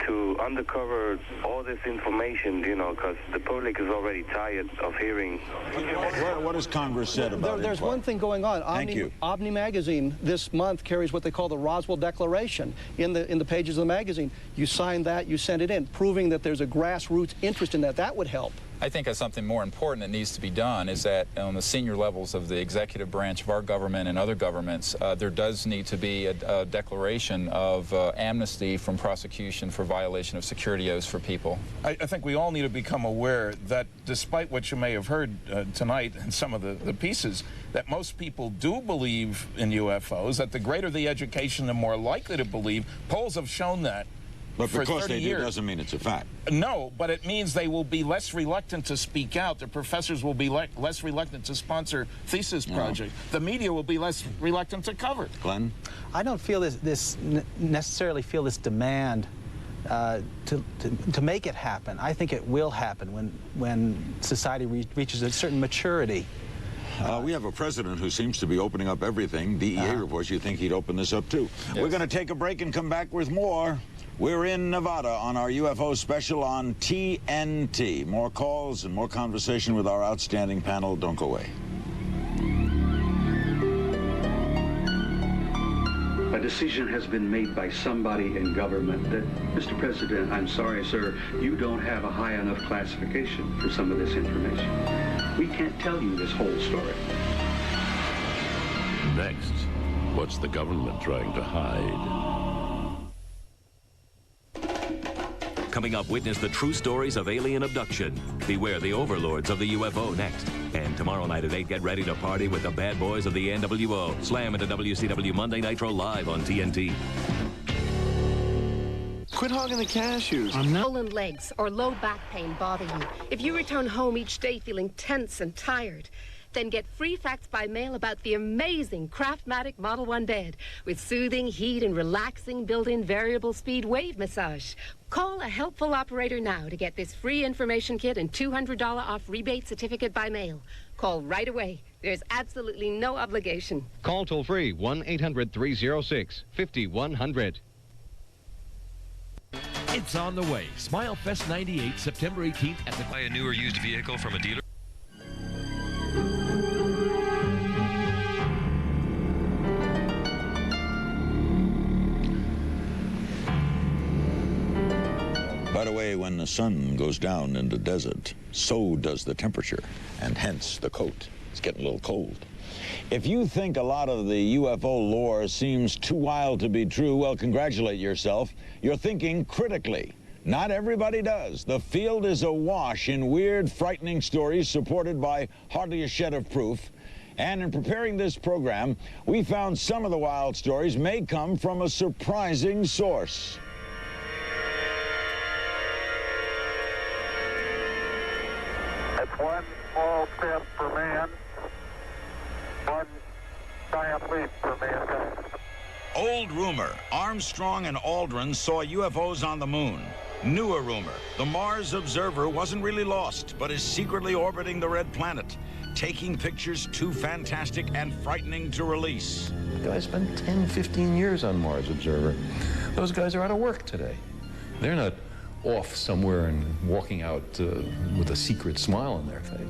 [SPEAKER 12] to uncover all this information, you know, because the public is already tired of hearing.
[SPEAKER 2] What has Congress said about it?
[SPEAKER 5] There's one thing going on.
[SPEAKER 2] Thank you.
[SPEAKER 5] Omni magazine this month carries what they call the Roswell Declaration in the pages of the magazine. You sign that, you send it in, proving that there's a grassroots interest in that. That would help.
[SPEAKER 6] I think that's something more important that needs to be done is that on the senior levels of the executive branch of our government and other governments, there does need to be a declaration of amnesty from prosecution for violation of security oaths for people.
[SPEAKER 14] I think we all need to become aware that despite what you may have heard tonight in some of the pieces, that most people do believe in UFOs, that the greater the education, the more likely to believe. Polls have shown that.
[SPEAKER 2] But because they do doesn't mean it's a fact.
[SPEAKER 14] No, but it means they will be less reluctant to speak out. The professors will be less reluctant to sponsor thesis projects. The media will be less reluctant to cover.
[SPEAKER 2] Glenn?
[SPEAKER 4] I don't feel necessarily feel this demand to make it happen. I think it will happen when society reaches a certain maturity.
[SPEAKER 2] We have a president who seems to be opening up everything. DEA reports you think he'd open this up too. Yes. We're going to take a break and come back with more. We're in Nevada on our UFO special on TNT. More calls and more conversation with our outstanding panel. Don't go away.
[SPEAKER 9] A decision has been made by somebody in government that, Mr. President, I'm sorry, sir, you don't have a high enough classification for some of this information. We can't tell you this whole story.
[SPEAKER 16] Next, what's the government trying to hide?
[SPEAKER 8] Coming up, witness the true stories of alien abduction. Beware the overlords of the UFO next. And tomorrow night at 8, get ready to party with the bad boys of the NWO. Slam into WCW Monday Nitro live on TNT.
[SPEAKER 11] Quit hogging the cashews.
[SPEAKER 13] I'm not. Swollen legs or low back pain bother you. If you return home each day feeling tense and tired, then get free facts by mail about the amazing Craftmatic Model 1 bed with soothing, heat, and relaxing built-in variable speed wave massage. Call a helpful operator now to get this free information kit and $200 off rebate certificate by mail. Call right away. There's absolutely no obligation.
[SPEAKER 17] Call toll-free 1-800-306-5100.
[SPEAKER 24] It's on the way. Smile Fest 98, September 18th at the...
[SPEAKER 18] Buy a new or used vehicle from a dealer.
[SPEAKER 2] By the way, when the sun goes down in the desert, so does the temperature, and hence the coat. It's getting a little cold. If you think a lot of the UFO lore seems too wild to be true, well, congratulate yourself. You're thinking critically. Not everybody does. The field is awash in weird, frightening stories supported by hardly a shed of proof. And in preparing this program, we found some of the wild stories may come from a surprising source.
[SPEAKER 19] It's one small step for man, one giant leap for mankind.
[SPEAKER 2] Old rumor, Armstrong and Aldrin saw UFOs on the moon. Newer rumor, the Mars Observer wasn't really lost, but is secretly orbiting the red planet, taking pictures too fantastic and frightening to release.
[SPEAKER 15] I spent 10, 15 years on Mars Observer. Those guys are out of work today. They're not off somewhere and walking out with a secret smile on their face.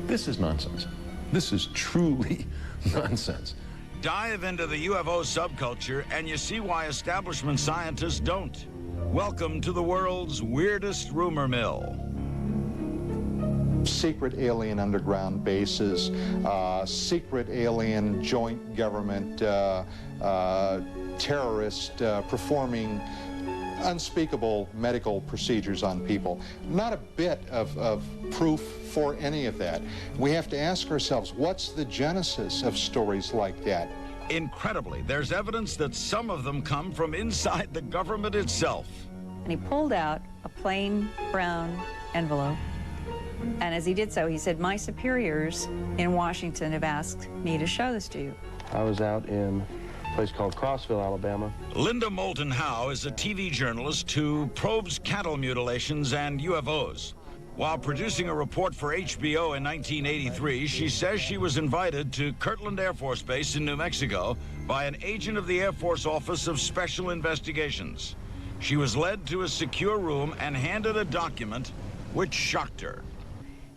[SPEAKER 15] This is nonsense. This is truly nonsense.
[SPEAKER 2] Dive into the UFO subculture and you see why establishment scientists don't. Welcome to the world's weirdest rumor mill.
[SPEAKER 21] Secret alien underground bases, secret alien joint government terrorists performing unspeakable medical procedures on people. Not a bit of proof for any of that. We have to ask ourselves, what's the genesis of stories like that?
[SPEAKER 2] Incredibly, there's evidence that some of them come from inside the government itself.
[SPEAKER 22] And he pulled out a plain brown envelope. And as he did so, he said, "My superiors in Washington have asked me to show this to you."
[SPEAKER 21] I was out in a place called Crossville, Alabama.
[SPEAKER 2] Linda Moulton Howe is a TV journalist who probes cattle mutilations and UFOs. While producing a report for HBO in 1983, she says she was invited to Kirtland Air Force Base in New Mexico by an agent of the Air Force Office of Special Investigations. She was led to a secure room and handed a document which shocked her.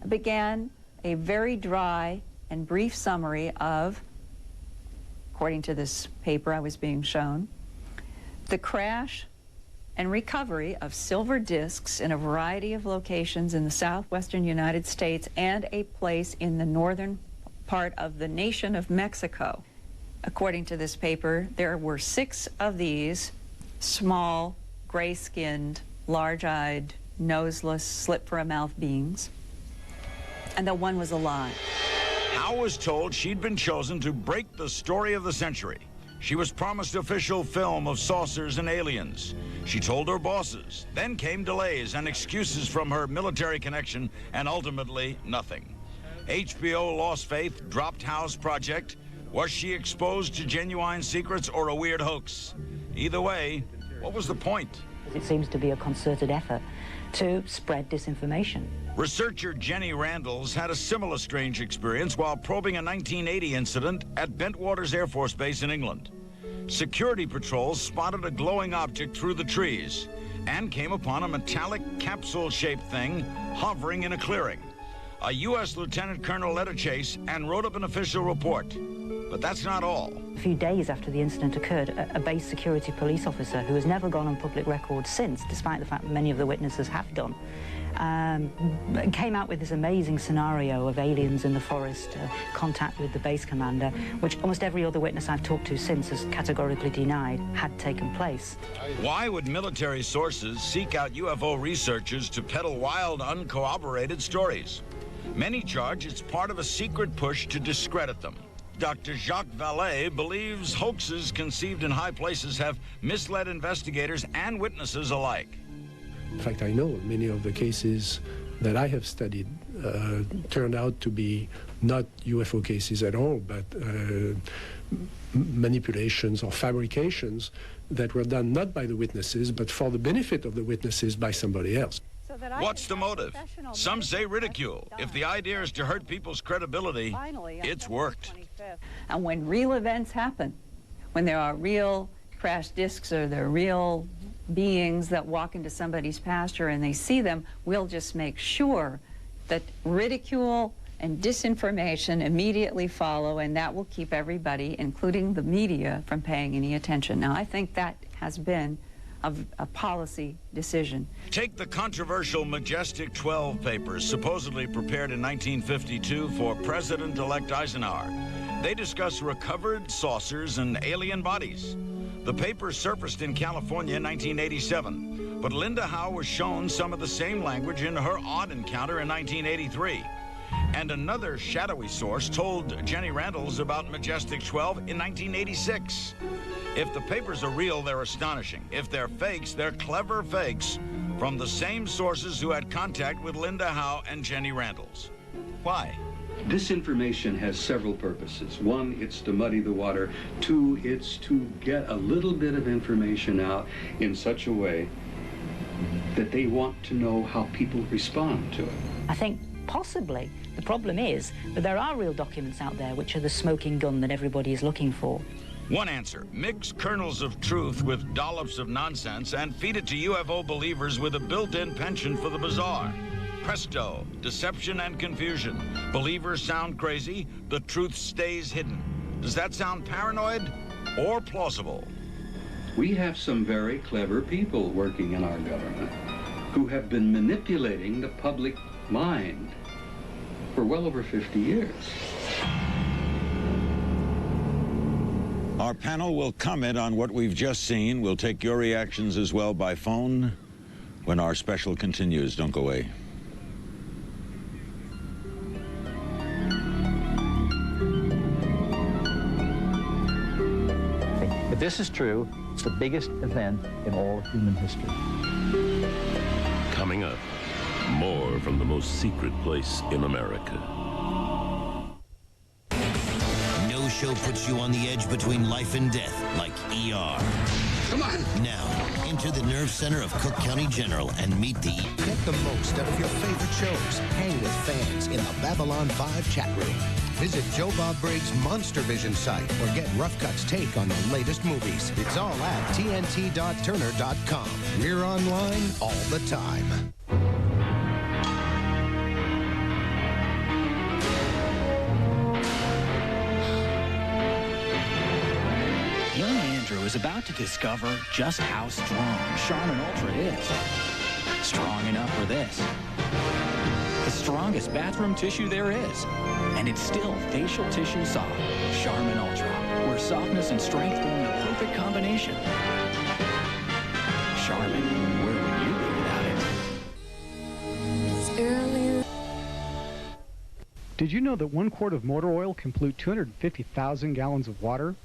[SPEAKER 22] Began a very dry and brief summary of, according to this paper I was being shown, the crash and recovery of silver discs in a variety of locations in the southwestern United States and a place in the northern part of the nation of Mexico. According to this paper, there were 6 of these small, gray-skinned, large-eyed, noseless, slit-for-a-mouth beings, and that one was alive.
[SPEAKER 2] Howe was told she'd been chosen to break the story of the century. She was promised official film of saucers and aliens. She told her bosses. Then came delays and excuses from her military connection, and ultimately nothing. HBO lost faith, dropped Howe's project. Was she exposed to genuine secrets or a weird hoax? Either way, what was the point?
[SPEAKER 23] It seems to be a concerted effort to spread disinformation.
[SPEAKER 2] Researcher Jenny Randalls had a similar strange experience while probing a 1980 incident at Bentwaters Air Force Base in England. Security patrols spotted a glowing object through the trees and came upon a metallic capsule-shaped thing hovering in a clearing. A U.S. Lieutenant Colonel led a chase and wrote up an official report. But that's not all.
[SPEAKER 23] A few days after the incident occurred, a base security police officer who has never gone on public record since, despite the fact that many of the witnesses have done, came out with this amazing scenario of aliens in the forest, contact with the base commander, which almost every other witness I've talked to since has categorically denied had taken place.
[SPEAKER 2] Why would military sources seek out UFO researchers to peddle wild, uncorroborated stories? Many charge it's part of a secret push to discredit them. Dr. Jacques Vallée believes hoaxes conceived in high places have misled investigators and witnesses alike.
[SPEAKER 10] In fact, I know many of the cases that I have studied turned out to be not UFO cases at all, but manipulations or fabrications that were done not by the witnesses, but for the benefit of the witnesses by somebody else.
[SPEAKER 2] What's the motive? Some say ridicule. If the idea is to hurt people's credibility, it's worked.
[SPEAKER 22] And when real events happen, when there are real crash discs or there are real beings that walk into somebody's pasture and they see them, we'll just make sure that ridicule and disinformation immediately follow, and that will keep everybody, including the media, from paying any attention. Now, I think that has been a policy decision.
[SPEAKER 2] Take the controversial Majestic 12 papers, supposedly prepared in 1952 for President-elect Eisenhower. They discuss recovered saucers and alien bodies. The papers surfaced in California in 1987, but Linda Howe was shown some of the same language in her odd encounter in 1983. And another shadowy source told Jenny Randles about Majestic 12 in 1986. If the papers are real, they're astonishing. If they're fakes, they're clever fakes from the same sources who had contact with Linda Howe and Jenny Randles. Why?
[SPEAKER 9] Disinformation has several purposes. One, it's to muddy the water. Two, it's to get a little bit of information out in such a way that they want to know how people respond to it.
[SPEAKER 23] I think possibly the problem is that there are real documents out there which are the smoking gun that everybody is looking for.
[SPEAKER 2] One answer: mix kernels of truth with dollops of nonsense and feed it to UFO believers with a built-in penchant for the bizarre. Presto, deception and confusion. Believers sound crazy, the truth stays hidden. Does that sound paranoid or plausible?
[SPEAKER 9] We have some very clever people working in our government who have been manipulating the public mind for well over 50 years.
[SPEAKER 2] Our panel will comment on what we've just seen. We'll take your reactions as well by phone when our special continues. Don't go away.
[SPEAKER 11] If this is true, it's the biggest event in all of human history.
[SPEAKER 18] Coming up, more from the most secret place in America.
[SPEAKER 17] No show puts you on the edge between life and death like ER. Come on! Now, enter the nerve center of Cook County General and meet the...
[SPEAKER 20] Get the most out of your favorite shows. Hang with fans in the Babylon 5 chat room. Visit Joe Bob Briggs' Monster Vision site or get Rough Cut's take on the latest movies. It's all at tnt.turner.com. We're online all the time.
[SPEAKER 25] Young Andrew is about to discover just how strong Charmin Ultra is. Strong enough for this. The strongest bathroom tissue there is. And it's still facial tissue soft. Charmin Ultra, where softness and strength form the perfect combination. Charmin, where would you be without it?
[SPEAKER 26] Did you know that 1 quart of motor oil can pollute 250,000 gallons of water?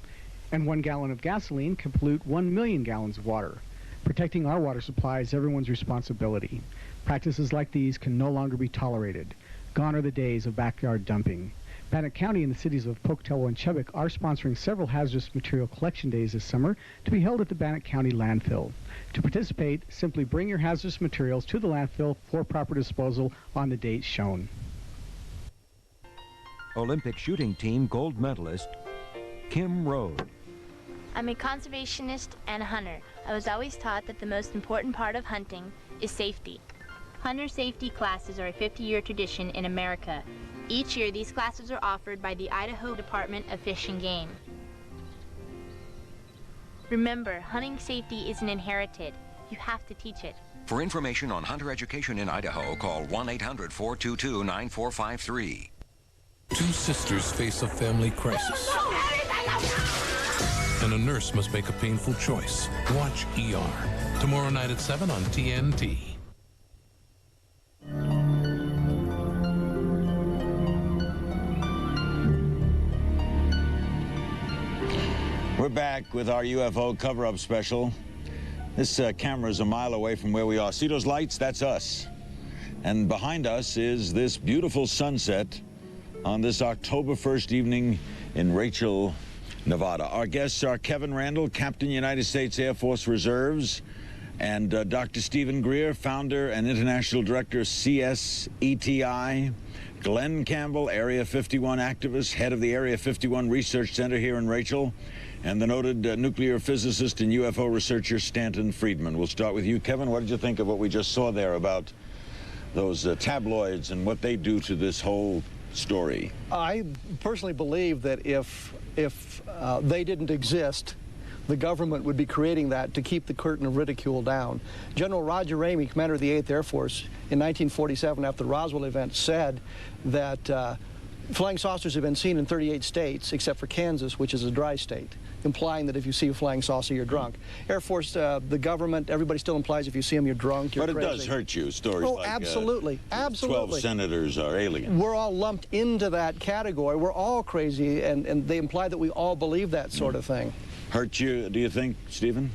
[SPEAKER 26] And 1 gallon of gasoline can pollute 1 million gallons of water. Protecting our water supply is everyone's responsibility. Practices like these can no longer be tolerated. Gone are the days of backyard dumping. Bannock County and the cities of Pocatello and Chubbuck are sponsoring several hazardous material collection days this summer to be held at the Bannock County landfill. To participate, simply bring your hazardous materials to the landfill for proper disposal on the dates shown.
[SPEAKER 27] Olympic shooting team gold medalist Kim Rode.
[SPEAKER 28] I'm a conservationist and a hunter. I was always taught that the most important part of hunting is safety. Hunter safety classes are a 50-year tradition in America. Each year, these classes are offered by the Idaho Department of Fish and Game. Remember, hunting safety isn't inherited. You have to teach it.
[SPEAKER 29] For information on hunter education in Idaho, call 1-800-422-9453.
[SPEAKER 16] Two sisters face a family crisis. And a nurse must make a painful choice. Watch ER. Tomorrow night at 7 on TNT.
[SPEAKER 2] We're back with our UFO cover-up special. This camera is a mile away from where we are. See those lights? That's us. And behind us is this beautiful sunset on this October 1st evening in Rachel, Nevada. Our guests are Kevin Randle, Captain United States Air Force Reserves, and Dr. Stephen Greer, founder and international director of CSETI. Glenn Campbell, Area 51 activist, head of the Area 51 Research Center here in Rachel, and the noted nuclear physicist and UFO researcher Stanton Friedman. We'll start with you, Kevin. What did you think of what we just saw there about those tabloids and what they do to this whole story?
[SPEAKER 1] I personally believe that if they didn't exist, the government would be creating that to keep the curtain of ridicule down. General Roger Ramey, commander of the 8th Air Force, in 1947, after the Roswell event, said that flying saucers have been seen in 38 states, except for Kansas, which is a dry state, implying that if you see a flying saucer, you're drunk. Air Force, the government, everybody still implies if you see them, you're drunk, you're crazy.
[SPEAKER 2] But it does hurt you, stories like
[SPEAKER 1] absolutely, absolutely.
[SPEAKER 2] 12 senators are aliens.
[SPEAKER 1] We're all lumped into that category. We're all crazy, and they imply that we all believe that sort of thing.
[SPEAKER 2] Hurt you, do you think, Stephen?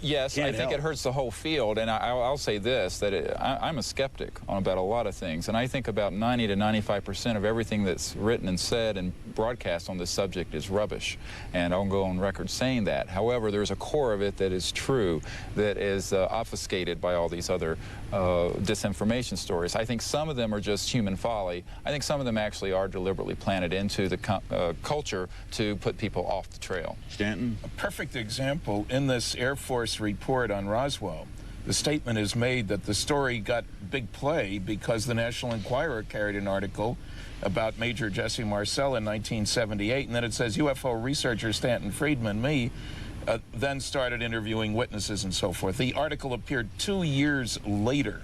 [SPEAKER 3] Yes, I think it hurts the whole field, and I'll say this, that I'm a skeptic about a lot of things, and I think about 90 to 95% of everything that's written and said and broadcast on this subject is rubbish, and I'll go on record saying that. However, there's a core of it that is true, that is obfuscated by all these other disinformation stories. I think some of them are just human folly. I think some of them actually are deliberately planted into the culture to put people off the trail.
[SPEAKER 2] Stanton?
[SPEAKER 4] A perfect example in this Air Force report on Roswell. The statement is made that the story got big play because the National Enquirer carried an article about Major Jesse Marcel in 1978, and then it says UFO researcher Stanton Friedman, me, then started interviewing witnesses and so forth. The article appeared 2 years later.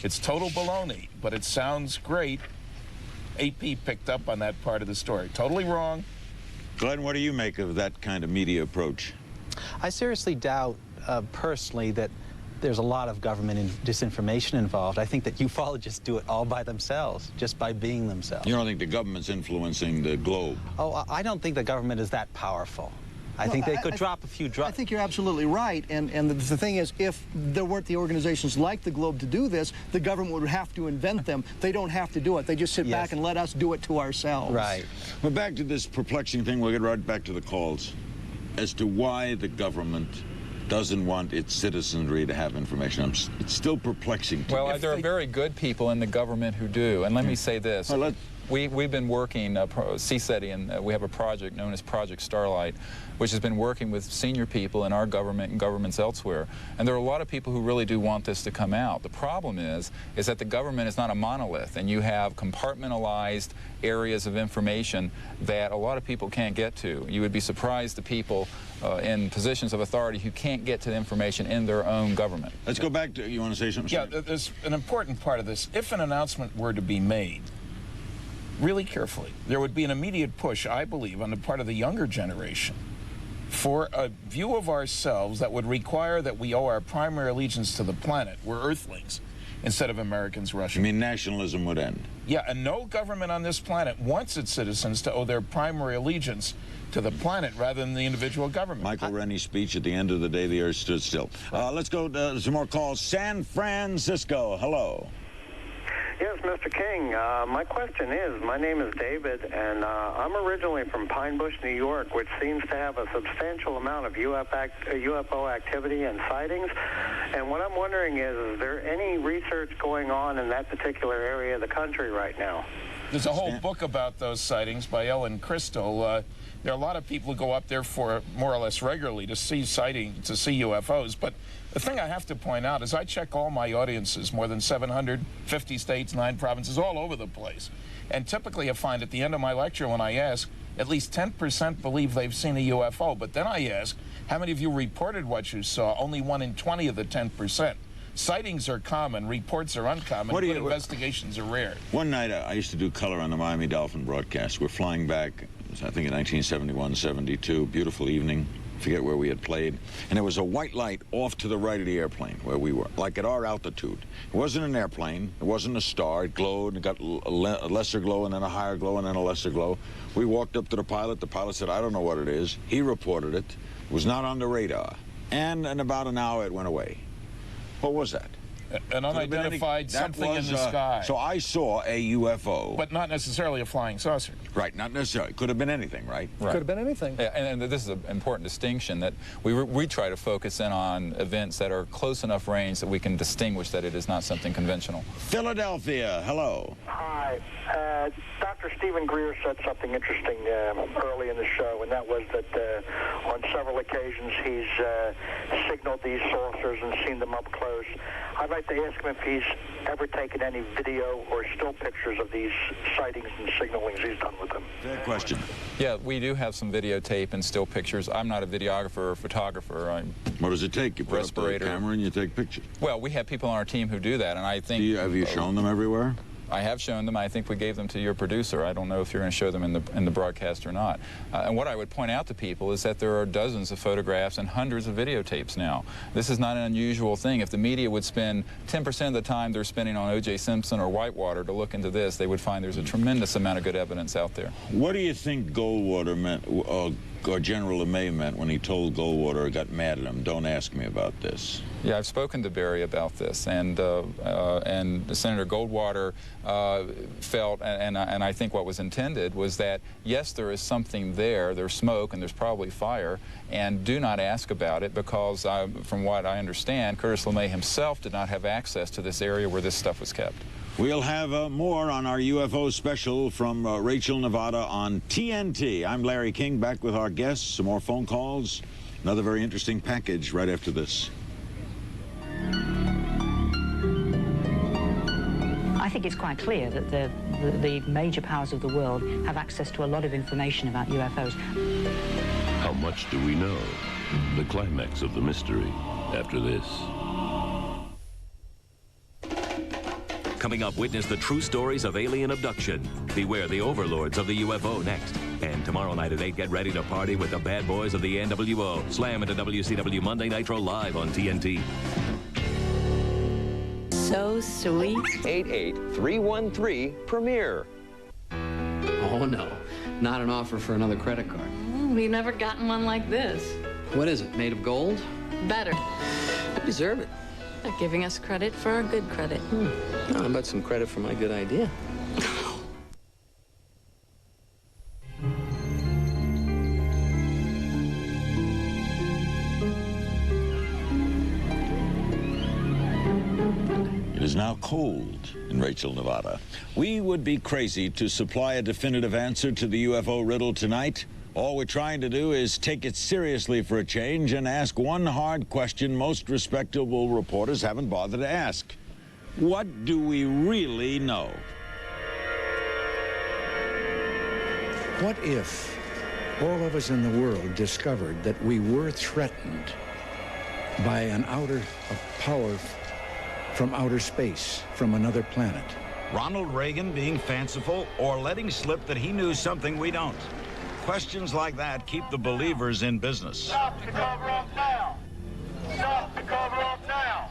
[SPEAKER 4] It's total baloney, but it sounds great. AP picked up on that part of the story. Totally wrong.
[SPEAKER 2] Glenn, what do you make of that kind of media approach?
[SPEAKER 5] I seriously doubt, personally, that there's a lot of government disinformation involved. I think that ufologists do it all by themselves, just by being themselves.
[SPEAKER 2] You don't think the government's influencing the globe?
[SPEAKER 5] Oh, I don't think the government is that powerful. I think they could drop a few drops.
[SPEAKER 1] I think you're absolutely right, and the thing is, if there weren't the organizations like the Globe to do this, the government would have to invent them. They don't have to do it. They just sit back and let us do it to ourselves.
[SPEAKER 5] Right.
[SPEAKER 2] Well, back to this perplexing thing. We'll get right back to the calls as to why the government doesn't want its citizenry to have information. It's still perplexing to me.
[SPEAKER 3] Well, there are very good people in the government who do, and let me say this. We've been working, CSETI, and we have a project known as Project Starlight, which has been working with senior people in our government and governments elsewhere. And there are a lot of people who really do want this to come out. The problem is that the government is not a monolith, and you have compartmentalized areas of information that a lot of people can't get to. You would be surprised the people in positions of authority who can't get to the information in their own government.
[SPEAKER 2] Let's go back to, you want to say something?
[SPEAKER 4] Yeah, there's an important part of this. If an announcement were to be made, really carefully, there would be an immediate push, I believe, on the part of the younger generation for a view of ourselves that would require that we owe our primary allegiance to the planet. We're Earthlings instead of Americans, Russians.
[SPEAKER 2] You mean nationalism would end?
[SPEAKER 4] Yeah, and no government on this planet wants its citizens to owe their primary allegiance to the planet rather than the individual government.
[SPEAKER 2] Michael Rennie's speech, at the end of the day, the earth stood still. Let's go to some more calls. San Francisco, hello.
[SPEAKER 6] Yes, Mr. King. My question is, my name is David, and I'm originally from Pine Bush, New York, which seems to have a substantial amount of UFO activity and sightings. And what I'm wondering is there any research going on in that particular area of the country right now?
[SPEAKER 4] There's a whole book about those sightings by Ellen Crystal. There are a lot of people who go up there for more or less regularly to see sightings, to see UFOs, but the thing I have to point out is I check all my audiences, more than 750 states, 9 provinces, all over the place. And typically I find at the end of my lecture when I ask, at least 10% believe they've seen a UFO. But then I ask, how many of you reported what you saw? Only 1 in 20 of the 10%. Sightings are common, reports are uncommon, but investigations are rare.
[SPEAKER 2] One night I used to do color on the Miami Dolphin broadcast. We're flying back, I think in 1971, 72, beautiful evening. forget where we had played, and there was a white light off to the right of the airplane where we were, like at our altitude. It wasn't an airplane. It wasn't a star. It glowed. It got a lesser glow and then a higher glow and then a lesser glow. We walked up to the pilot. The pilot said, I don't know what it is. He reported it. It was not on the radar. And in about an hour, it went away. What was that?
[SPEAKER 4] An unidentified something in the sky.
[SPEAKER 2] So I saw a UFO.
[SPEAKER 4] But not necessarily a flying saucer.
[SPEAKER 2] Right, not necessarily. Could have been anything, right?
[SPEAKER 1] Could have been anything.
[SPEAKER 3] Yeah, and this is an important distinction, that we try to focus in on events that are close enough range that we can distinguish that it is not something conventional.
[SPEAKER 2] Philadelphia, hello.
[SPEAKER 6] Hi. Dr. Stephen Greer said something interesting early in the show, and that was that on several occasions he's signaled these saucers and seen them up close. I'd like to ask him if he's ever taken any video or still pictures of these sightings and signalings he's done with them.
[SPEAKER 2] Fair question.
[SPEAKER 3] Yeah, we do have some videotape and still pictures. I'm not a videographer or photographer.
[SPEAKER 2] What does it take? You put up the camera and you take pictures?
[SPEAKER 3] Well, we have people on our team who do that, and I think...
[SPEAKER 2] Have you shown them everywhere?
[SPEAKER 3] I have shown them. I think we gave them to your producer. I don't know if you're going to show them in the broadcast or not. And what I would point out to people is that there are dozens of photographs and hundreds of videotapes now. This is not an unusual thing. If the media would spend 10% of the time they're spending on O.J. Simpson or Whitewater to look into this, they would find there's a tremendous amount of good evidence out there.
[SPEAKER 2] What do you think Goldwater meant, or General LeMay meant when he told Goldwater, got mad at him, don't ask me about this?
[SPEAKER 3] Yeah, I've spoken to Barry about this, and Senator Goldwater felt, and I think what was intended was that, yes, there is something there, there's smoke and there's probably fire, and do not ask about it because, from what I understand, Curtis LeMay himself did not have access to this area where this stuff was kept.
[SPEAKER 2] We'll have more on our UFO special from Rachel, Nevada on TNT. I'm Larry King, back with our guests, some more phone calls, another very interesting package right after this.
[SPEAKER 23] I think it's quite clear that the major powers of the world have access to a lot of information about UFOs.
[SPEAKER 18] How much do we know? The climax of the mystery after this.
[SPEAKER 7] Coming up, witness the true stories of alien abduction. Beware the overlords of the UFO next. And tomorrow night at 8, get ready to party with the bad boys of the NWO. Slam into WCW Monday Nitro live on TNT.
[SPEAKER 8] So sweet.
[SPEAKER 12] 88313-PREMIER.
[SPEAKER 13] Oh, no. Not an offer for another credit card.
[SPEAKER 8] We've never gotten one like this.
[SPEAKER 13] What is it, made of gold?
[SPEAKER 8] Better.
[SPEAKER 13] I deserve it.
[SPEAKER 8] They're giving us credit for our good credit.
[SPEAKER 13] How about some credit for my good idea?
[SPEAKER 2] It is now cold in Rachel, Nevada. We would be crazy to supply a definitive answer to the UFO riddle tonight. All we're trying to do is take it seriously for a change and ask one hard question most respectable reporters haven't bothered to ask. What do we really know?
[SPEAKER 14] What if all of us in the world discovered that we were threatened by a power from outer space, from another planet?
[SPEAKER 2] Ronald Reagan being fanciful or letting slip that he knew something we don't? Questions like that keep the believers in business.
[SPEAKER 15] Stop the cover-up now! Stop the cover-up now!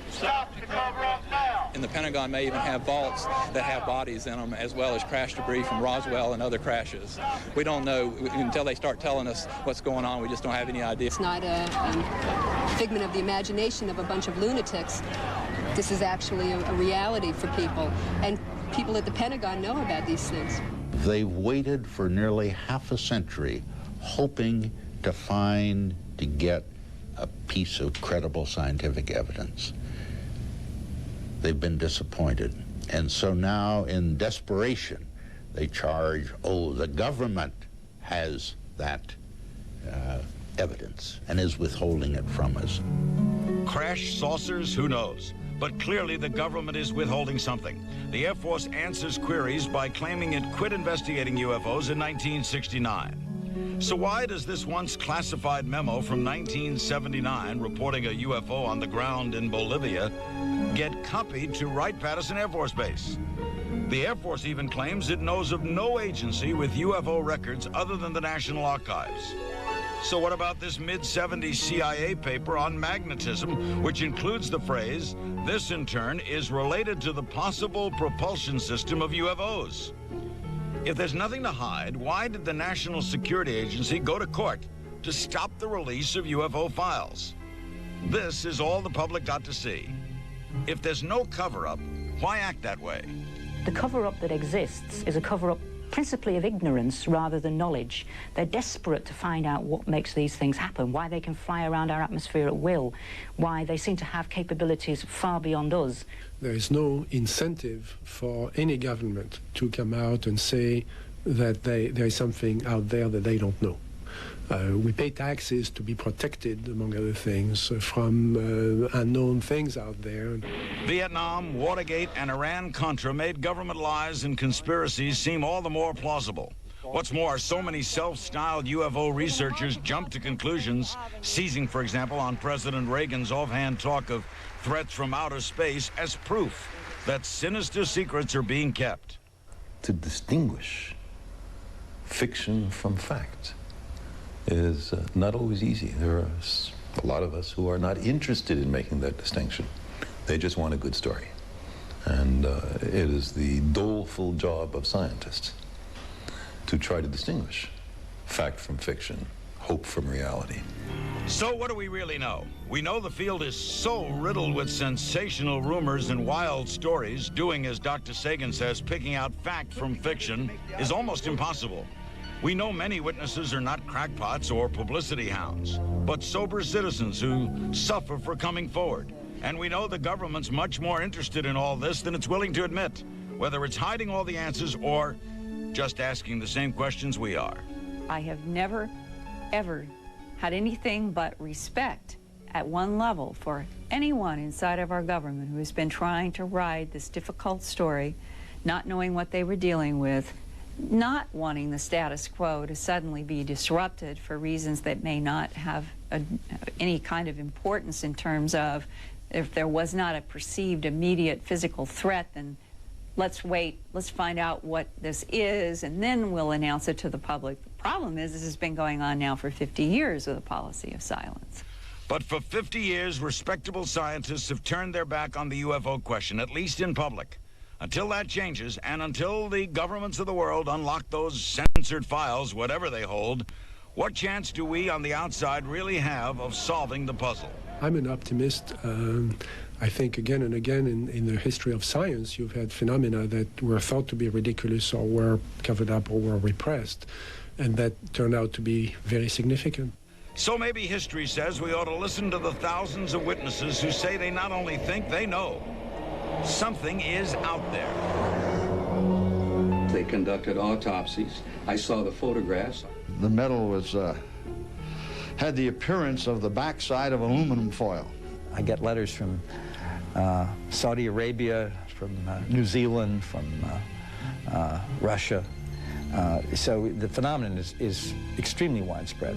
[SPEAKER 15] Stop the cover-up now!
[SPEAKER 19] And the Pentagon may even have vaults that have bodies in them, as well as crash debris from Roswell and other crashes. We don't know until they start telling us what's going on. We just don't have any idea.
[SPEAKER 21] It's not a figment of the imagination of a bunch of lunatics. This is actually a reality for people, and people at the Pentagon know about these things.
[SPEAKER 24] They've waited for nearly half a century, hoping to get a piece of credible scientific evidence. They've been disappointed. And so now, in desperation, they charge, oh, the government has that evidence and is withholding it from us.
[SPEAKER 2] Crash saucers? Who knows? But clearly the government is withholding something. The Air Force answers queries by claiming it quit investigating UFOs in 1969. So why does this once classified memo from 1979 reporting a UFO on the ground in Bolivia get copied to Wright-Patterson Air Force Base? The Air Force even claims it knows of no agency with UFO records other than the National Archives. So what about this mid-70s CIA paper on magnetism, which includes the phrase, "This in turn is related to the possible propulsion system of UFOs"? If there's nothing to hide, why did the National Security Agency go to court to stop the release of UFO files? This is all the public got to see. If there's no cover-up, why act that way?
[SPEAKER 23] The cover-up that exists is a cover-up principally of ignorance rather than knowledge. They're desperate to find out what makes these things happen, why they can fly around our atmosphere at will, why they seem to have capabilities far beyond us.
[SPEAKER 9] There is no incentive for any government to come out and say that there is something out there that they don't know. We pay taxes to be protected, among other things, from unknown things out there.
[SPEAKER 2] Vietnam, Watergate, and Iran-Contra made government lies and conspiracies seem all the more plausible. What's more, so many self-styled UFO researchers jumped to conclusions, seizing, for example, on President Reagan's offhand talk of threats from outer space as proof that sinister secrets are being kept.
[SPEAKER 10] To distinguish fiction from fact is not always easy. There are a lot of us who are not interested in making that distinction. They just want a good story. And it is the doleful job of scientists to try to distinguish fact from fiction, hope from reality.
[SPEAKER 2] So what do we really know? We know the field is so riddled with sensational rumors and wild stories, doing as Dr. Sagan says, picking out fact from fiction, is almost impossible. We know many witnesses are not crackpots or publicity hounds, but sober citizens who suffer for coming forward. And we know the government's much more interested in all this than it's willing to admit, whether it's hiding all the answers or just asking the same questions we are.
[SPEAKER 11] I have never, ever had anything but respect at one level for anyone inside of our government who has been trying to ride this difficult story, not knowing what they were dealing with, not wanting the status quo to suddenly be disrupted for reasons that may not have any kind of importance in terms of if there was not a perceived immediate physical threat, then let's wait, let's find out what this is, and then we'll announce it to the public. The problem is this has been going on now for 50 years with a policy of silence.
[SPEAKER 2] But for 50 years, respectable scientists have turned their back on the UFO question, at least in public. Until that changes, and until the governments of the world unlock those censored files, whatever they hold, what chance do we on the outside really have of solving the puzzle?
[SPEAKER 9] I'm an optimist. I think again and again in the history of science, you've had phenomena that were thought to be ridiculous or were covered up or were repressed, and that turned out to be very significant.
[SPEAKER 2] So maybe history says we ought to listen to the thousands of witnesses who say they not only think, they know. Something is out there.
[SPEAKER 12] They conducted autopsies. I saw the photographs.
[SPEAKER 17] The metal was had the appearance of the backside of aluminum foil.
[SPEAKER 5] I get letters from Saudi Arabia, from New Zealand, from Russia. So the phenomenon is extremely widespread.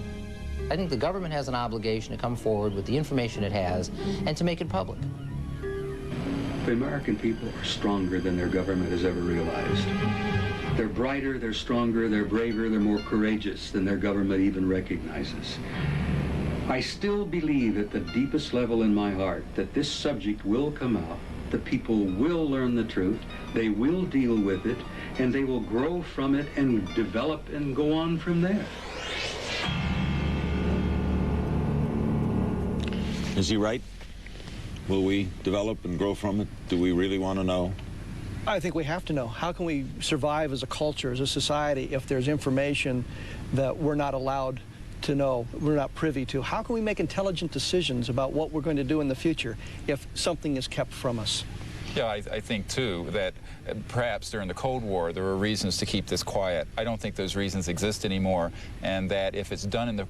[SPEAKER 20] I think the government has an obligation to come forward with the information it has and to make it public.
[SPEAKER 12] The American people are stronger than their government has ever realized. They're brighter, they're stronger, they're braver, they're more courageous than their government even recognizes. I still believe at the deepest level in my heart that this subject will come out, the people will learn the truth, they will deal with it, and they will grow from it and develop and go on from there.
[SPEAKER 2] Is he right? Will we develop and grow from it? Do we really want to know?
[SPEAKER 1] I think we have to know. How can we survive as a culture, as a society, if there's information that we're not allowed to know, we're not privy to? How can we make intelligent decisions about what we're going to do in the future if something is kept from us?
[SPEAKER 3] Yeah, I think, too, that perhaps during the Cold War there were reasons to keep this quiet. I don't think those reasons exist anymore, and that if it's done in the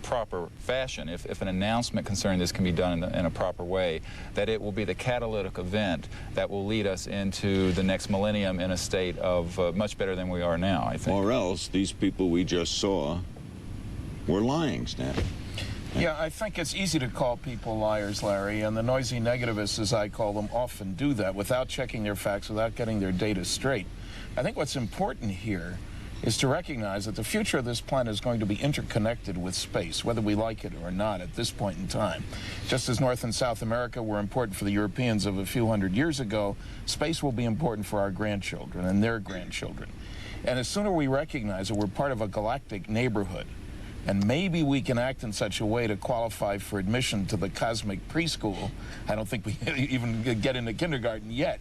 [SPEAKER 3] proper fashion, if an announcement concerning this can be done in a proper way, that it will be the catalytic event that will lead us into the next millennium in a state of much better than we are now, I think.
[SPEAKER 2] Or else these people we just saw were lying, Stan.
[SPEAKER 4] Yeah, I think it's easy to call people liars, Larry, and the noisy negativists, as I call them, often do that without checking their facts, without getting their data straight. I think what's important here is to recognize that the future of this planet is going to be interconnected with space, whether we like it or not at this point in time. Just as North and South America were important for the Europeans of a few hundred years ago, space will be important for our grandchildren and their grandchildren. And the sooner we recognize that we're part of a galactic neighborhood, and maybe we can act in such a way to qualify for admission to the cosmic preschool. I don't think we even get into kindergarten yet.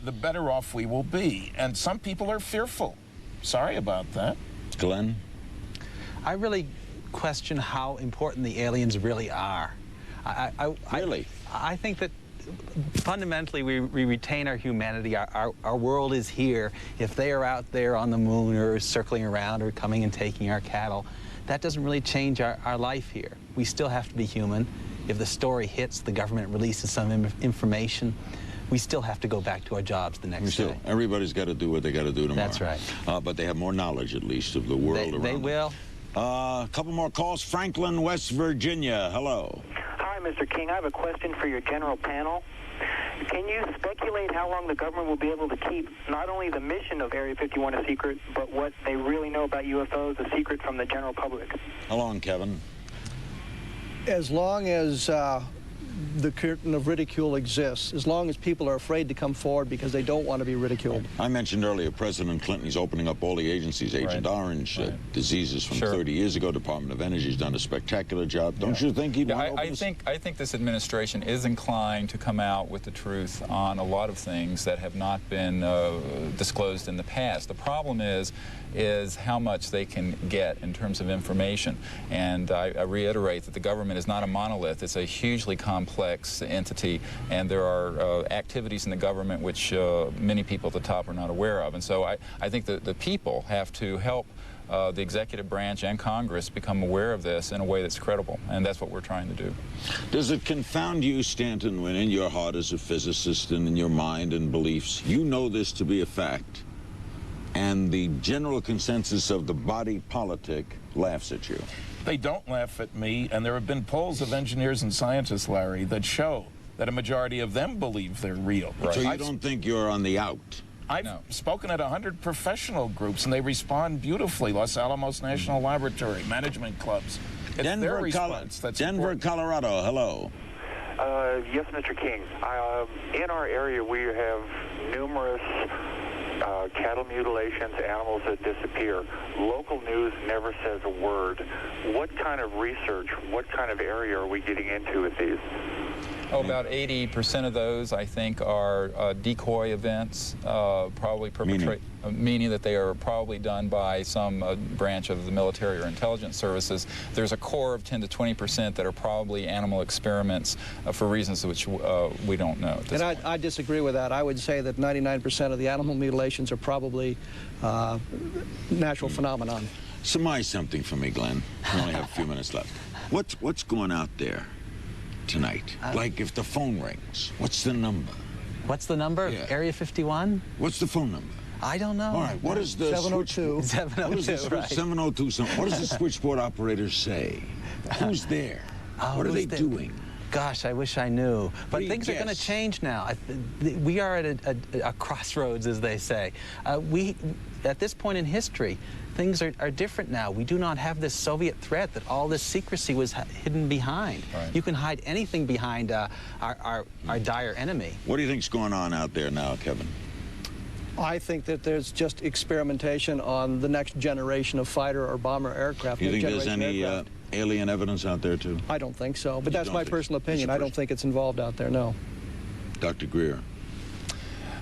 [SPEAKER 4] The better off we will be. And some people are fearful. Sorry about that.
[SPEAKER 10] Glenn?
[SPEAKER 5] I really question how important the aliens really are.
[SPEAKER 10] Really?
[SPEAKER 5] I think that fundamentally we retain our humanity. Our world is here. If they are out there on the moon or circling around or coming and taking our cattle, that doesn't really change our life here. We still have to be human. If the story hits, the government releases some information, we still have to go back to our jobs the next day.
[SPEAKER 10] Everybody's got to do what they got to do tomorrow.
[SPEAKER 5] That's right.
[SPEAKER 10] But they have more knowledge, at least, of the world around
[SPEAKER 5] They
[SPEAKER 10] them.
[SPEAKER 5] will.
[SPEAKER 10] A couple more calls. Franklin, West Virginia. Hello.
[SPEAKER 6] Hi, Mr. King. I have a question for your general panel. Can you speculate how long the government will be able to keep not only the mission of Area 51 a secret, but what they really know about UFOs a secret from the general public?
[SPEAKER 10] How long, Kevin?
[SPEAKER 1] As long as the curtain of ridicule exists, as long as people are afraid to come forward because they don't want to be ridiculed.
[SPEAKER 10] I mentioned earlier President Clinton's opening up all the agencies, Agent Orange, diseases from 30 years ago. Department of Energy's done a spectacular job. Don't you think he'd want to
[SPEAKER 3] I think this administration is inclined to come out with the truth on a lot of things that have not been disclosed in the past. The problem is how much they can get in terms of information. And I reiterate that the government is not a monolith. It's a hugely complex entity, and there are activities in the government which many people at the top are not aware of. And so I think that the people have to help the executive branch and Congress become aware of this in a way that's credible, and that's what we're trying to do.
[SPEAKER 10] Does it confound you, Stanton, when in your heart as a physicist and in your mind and beliefs, you know this to be a fact, and the general consensus of the body politic laughs at you?
[SPEAKER 4] They don't laugh at me, and there have been polls of engineers and scientists, Larry, that show that a majority of them believe they're real.
[SPEAKER 10] Right. So you don't think you're on the out?
[SPEAKER 4] I've spoken at 100 professional groups, and they respond beautifully. Los Alamos National Laboratory, management clubs. It's their response that's
[SPEAKER 10] Denver,
[SPEAKER 4] important.
[SPEAKER 10] Colorado, hello.
[SPEAKER 16] Yes, Mr. King. In our area, we have numerous cattle mutilations, animals that disappear. Local news never says a word. What kind of research, what kind of area are we getting into with these?
[SPEAKER 3] Oh, about 80% of those, I think, are decoy events, probably meaning that they are probably done by some branch of the military or intelligence services. There's a core of 10 to 20% that are probably animal experiments for reasons which we don't know.
[SPEAKER 1] And I disagree with that. I would say that 99% of the animal mutilations are probably natural phenomenon.
[SPEAKER 10] Surmise something for me, Glenn. We only have a few minutes left. What's going out there tonight? Like if the phone rings, what's the number?
[SPEAKER 5] What's the number?
[SPEAKER 10] Yeah.
[SPEAKER 5] Area 51?
[SPEAKER 10] What's the phone number?
[SPEAKER 5] I don't know.
[SPEAKER 10] All right, what is the
[SPEAKER 1] 702.
[SPEAKER 5] 702, right.
[SPEAKER 10] 702 something. What does the switchboard operator say? Who's there? What are they doing?
[SPEAKER 5] Gosh, I wish I knew. But things are going to change now. We are at a crossroads, as they say. At this point in history, things are different now. We do not have this Soviet threat that all this secrecy was hidden behind. Right. You can hide anything behind our dire enemy.
[SPEAKER 10] What do you think's going on out there now, Kevin?
[SPEAKER 1] I think that there's just experimentation on the next generation of fighter or bomber aircraft.
[SPEAKER 10] You think there's any alien evidence out there, too?
[SPEAKER 1] I don't think so, but that's my personal opinion. I don't think it's involved out there, no.
[SPEAKER 10] Dr. Greer.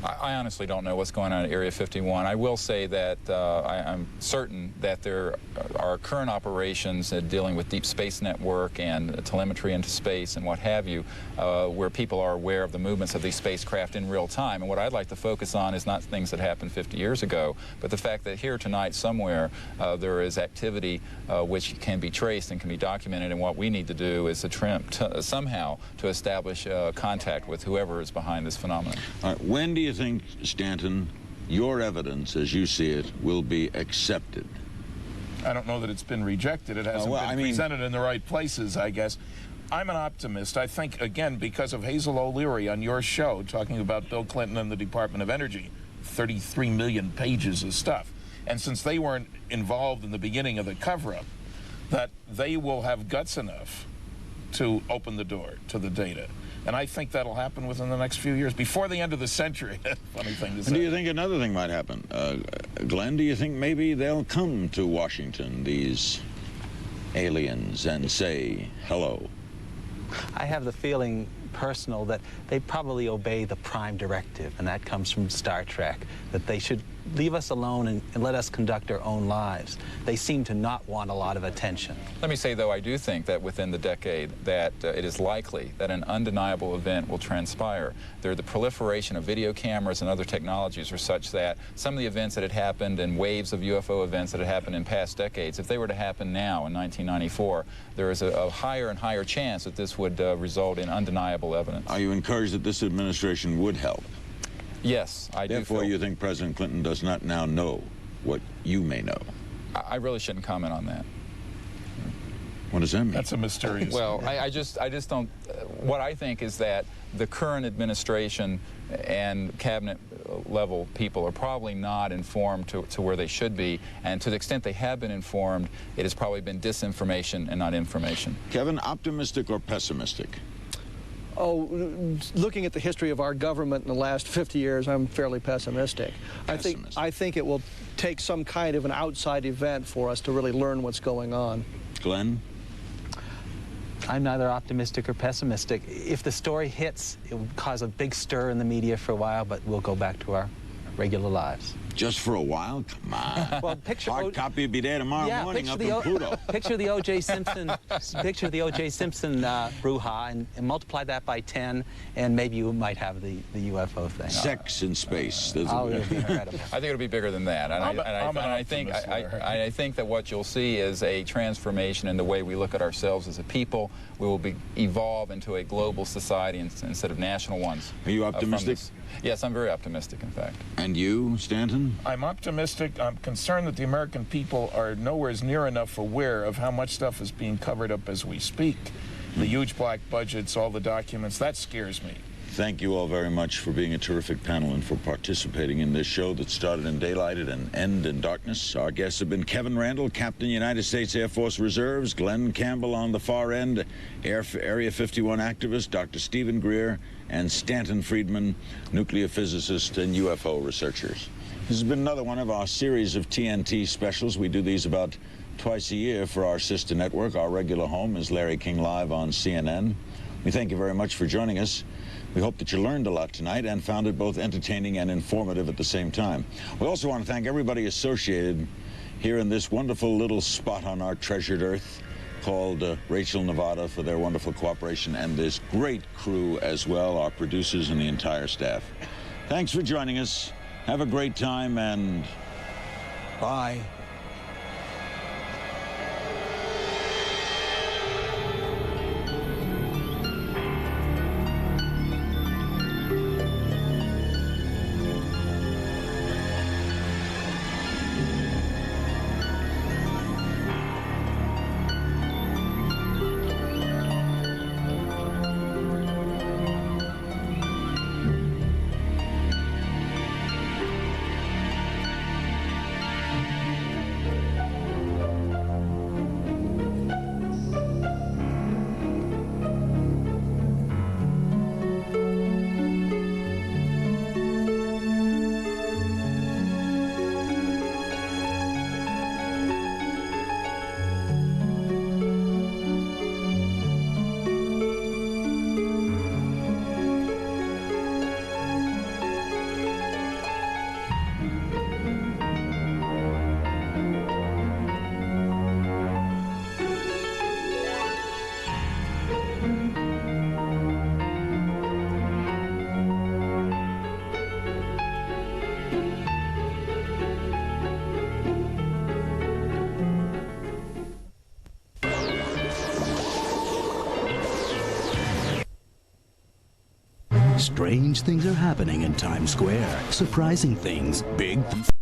[SPEAKER 3] I honestly don't know what's going on at Area 51. I will say that I'm certain that there are current operations dealing with Deep Space Network and telemetry into space and what have you, where people are aware of the movements of these spacecraft in real time. And what I'd like to focus on is not things that happened 50 years ago, but the fact that here tonight somewhere there is activity which can be traced and can be documented, and what we need to do is somehow to establish contact with whoever is behind this phenomenon.
[SPEAKER 10] All right, when do you think, Stanton, your evidence, as you see it, will be accepted?
[SPEAKER 4] I don't know that it's been rejected. It hasn't been presented in the right places, I guess. I'm an optimist. I think, again, because of Hazel O'Leary on your show, talking about Bill Clinton and the Department of Energy, 33 million pages of stuff. And since they weren't involved in the beginning of the cover-up, that they will have guts enough to open the door to the data. And I think that'll happen within the next few years, before the end of the century. Funny thing to say.
[SPEAKER 7] And do you think another thing might happen? Glenn, do you think maybe they'll come to Washington, these aliens, and say hello?
[SPEAKER 5] I have the feeling, personal, that they probably obey the prime directive, and that comes from Star Trek, that they should leave us alone and let us conduct our own lives. They seem to not want a lot of attention.
[SPEAKER 3] Let me say, though, I do think that within the decade that it is likely that an undeniable event will transpire. The proliferation of video cameras and other technologies are such that some of the events that had happened and waves of UFO events that had happened in past decades, if they were to happen now in 1994, there is a higher and higher chance that this would result in undeniable evidence.
[SPEAKER 7] Are you encouraged that this administration would help?
[SPEAKER 3] Yes, I do.
[SPEAKER 7] Therefore, you think President Clinton does not now know what you may know?
[SPEAKER 3] I really shouldn't comment on that.
[SPEAKER 7] What does that mean?
[SPEAKER 4] That's a mysterious.
[SPEAKER 3] Well, I just don't. What I think is that the current administration and cabinet level people are probably not informed to where they should be, and to the extent they have been informed, it has probably been disinformation and not information.
[SPEAKER 7] Kevin, optimistic or pessimistic?
[SPEAKER 1] Oh, looking at the history of our government in the last 50 years, I'm fairly pessimistic. I think it will take some kind of an outside event for us to really learn what's going on.
[SPEAKER 7] Glenn?
[SPEAKER 5] I'm neither optimistic or pessimistic. If the story hits, it will cause a big stir in the media for a while, but we'll go back to our regular lives.
[SPEAKER 7] Just for a while? Come on.
[SPEAKER 5] Well, picture
[SPEAKER 7] hard copy will be there tomorrow morning up in Pluto.
[SPEAKER 5] Picture the O.J. Simpson, brouhaha, and multiply that by 10, and maybe you might have the UFO thing.
[SPEAKER 7] Sex in space.
[SPEAKER 5] Oh, it would be incredible.
[SPEAKER 3] I think it'll be bigger than that, and I think that what you'll see is a transformation in the way we look at ourselves as a people. We will evolve into a global society instead of national ones.
[SPEAKER 7] Are you optimistic?
[SPEAKER 3] Yes, I'm very optimistic, in fact.
[SPEAKER 7] And you, Stanton?
[SPEAKER 4] I'm optimistic. I'm concerned that the American people are nowhere near enough aware of how much stuff is being covered up as we speak. The huge black budgets, all the documents, that scares me.
[SPEAKER 7] Thank you all very much for being a terrific panel and for participating in this show that started in daylight and ended in darkness. Our guests have been Kevin Randle, Captain, United States Air Force Reserves, Glenn Campbell on the far end, Area 51 activist, Dr. Stephen Greer, and Stanton Friedman, nuclear physicist and UFO researchers. This has been another one of our series of TNT specials. We do these about twice a year for our sister network. Our regular home is Larry King Live on CNN. We thank you very much for joining us. We hope that you learned a lot tonight and found it both entertaining and informative at the same time. We also want to thank everybody associated here in this wonderful little spot on our treasured earth called Rachel, Nevada, for their wonderful cooperation, and this great crew as well, our producers and the entire staff. Thanks for joining us. Have a great time, and bye.
[SPEAKER 8] Strange things are happening in Times Square. Surprising things, big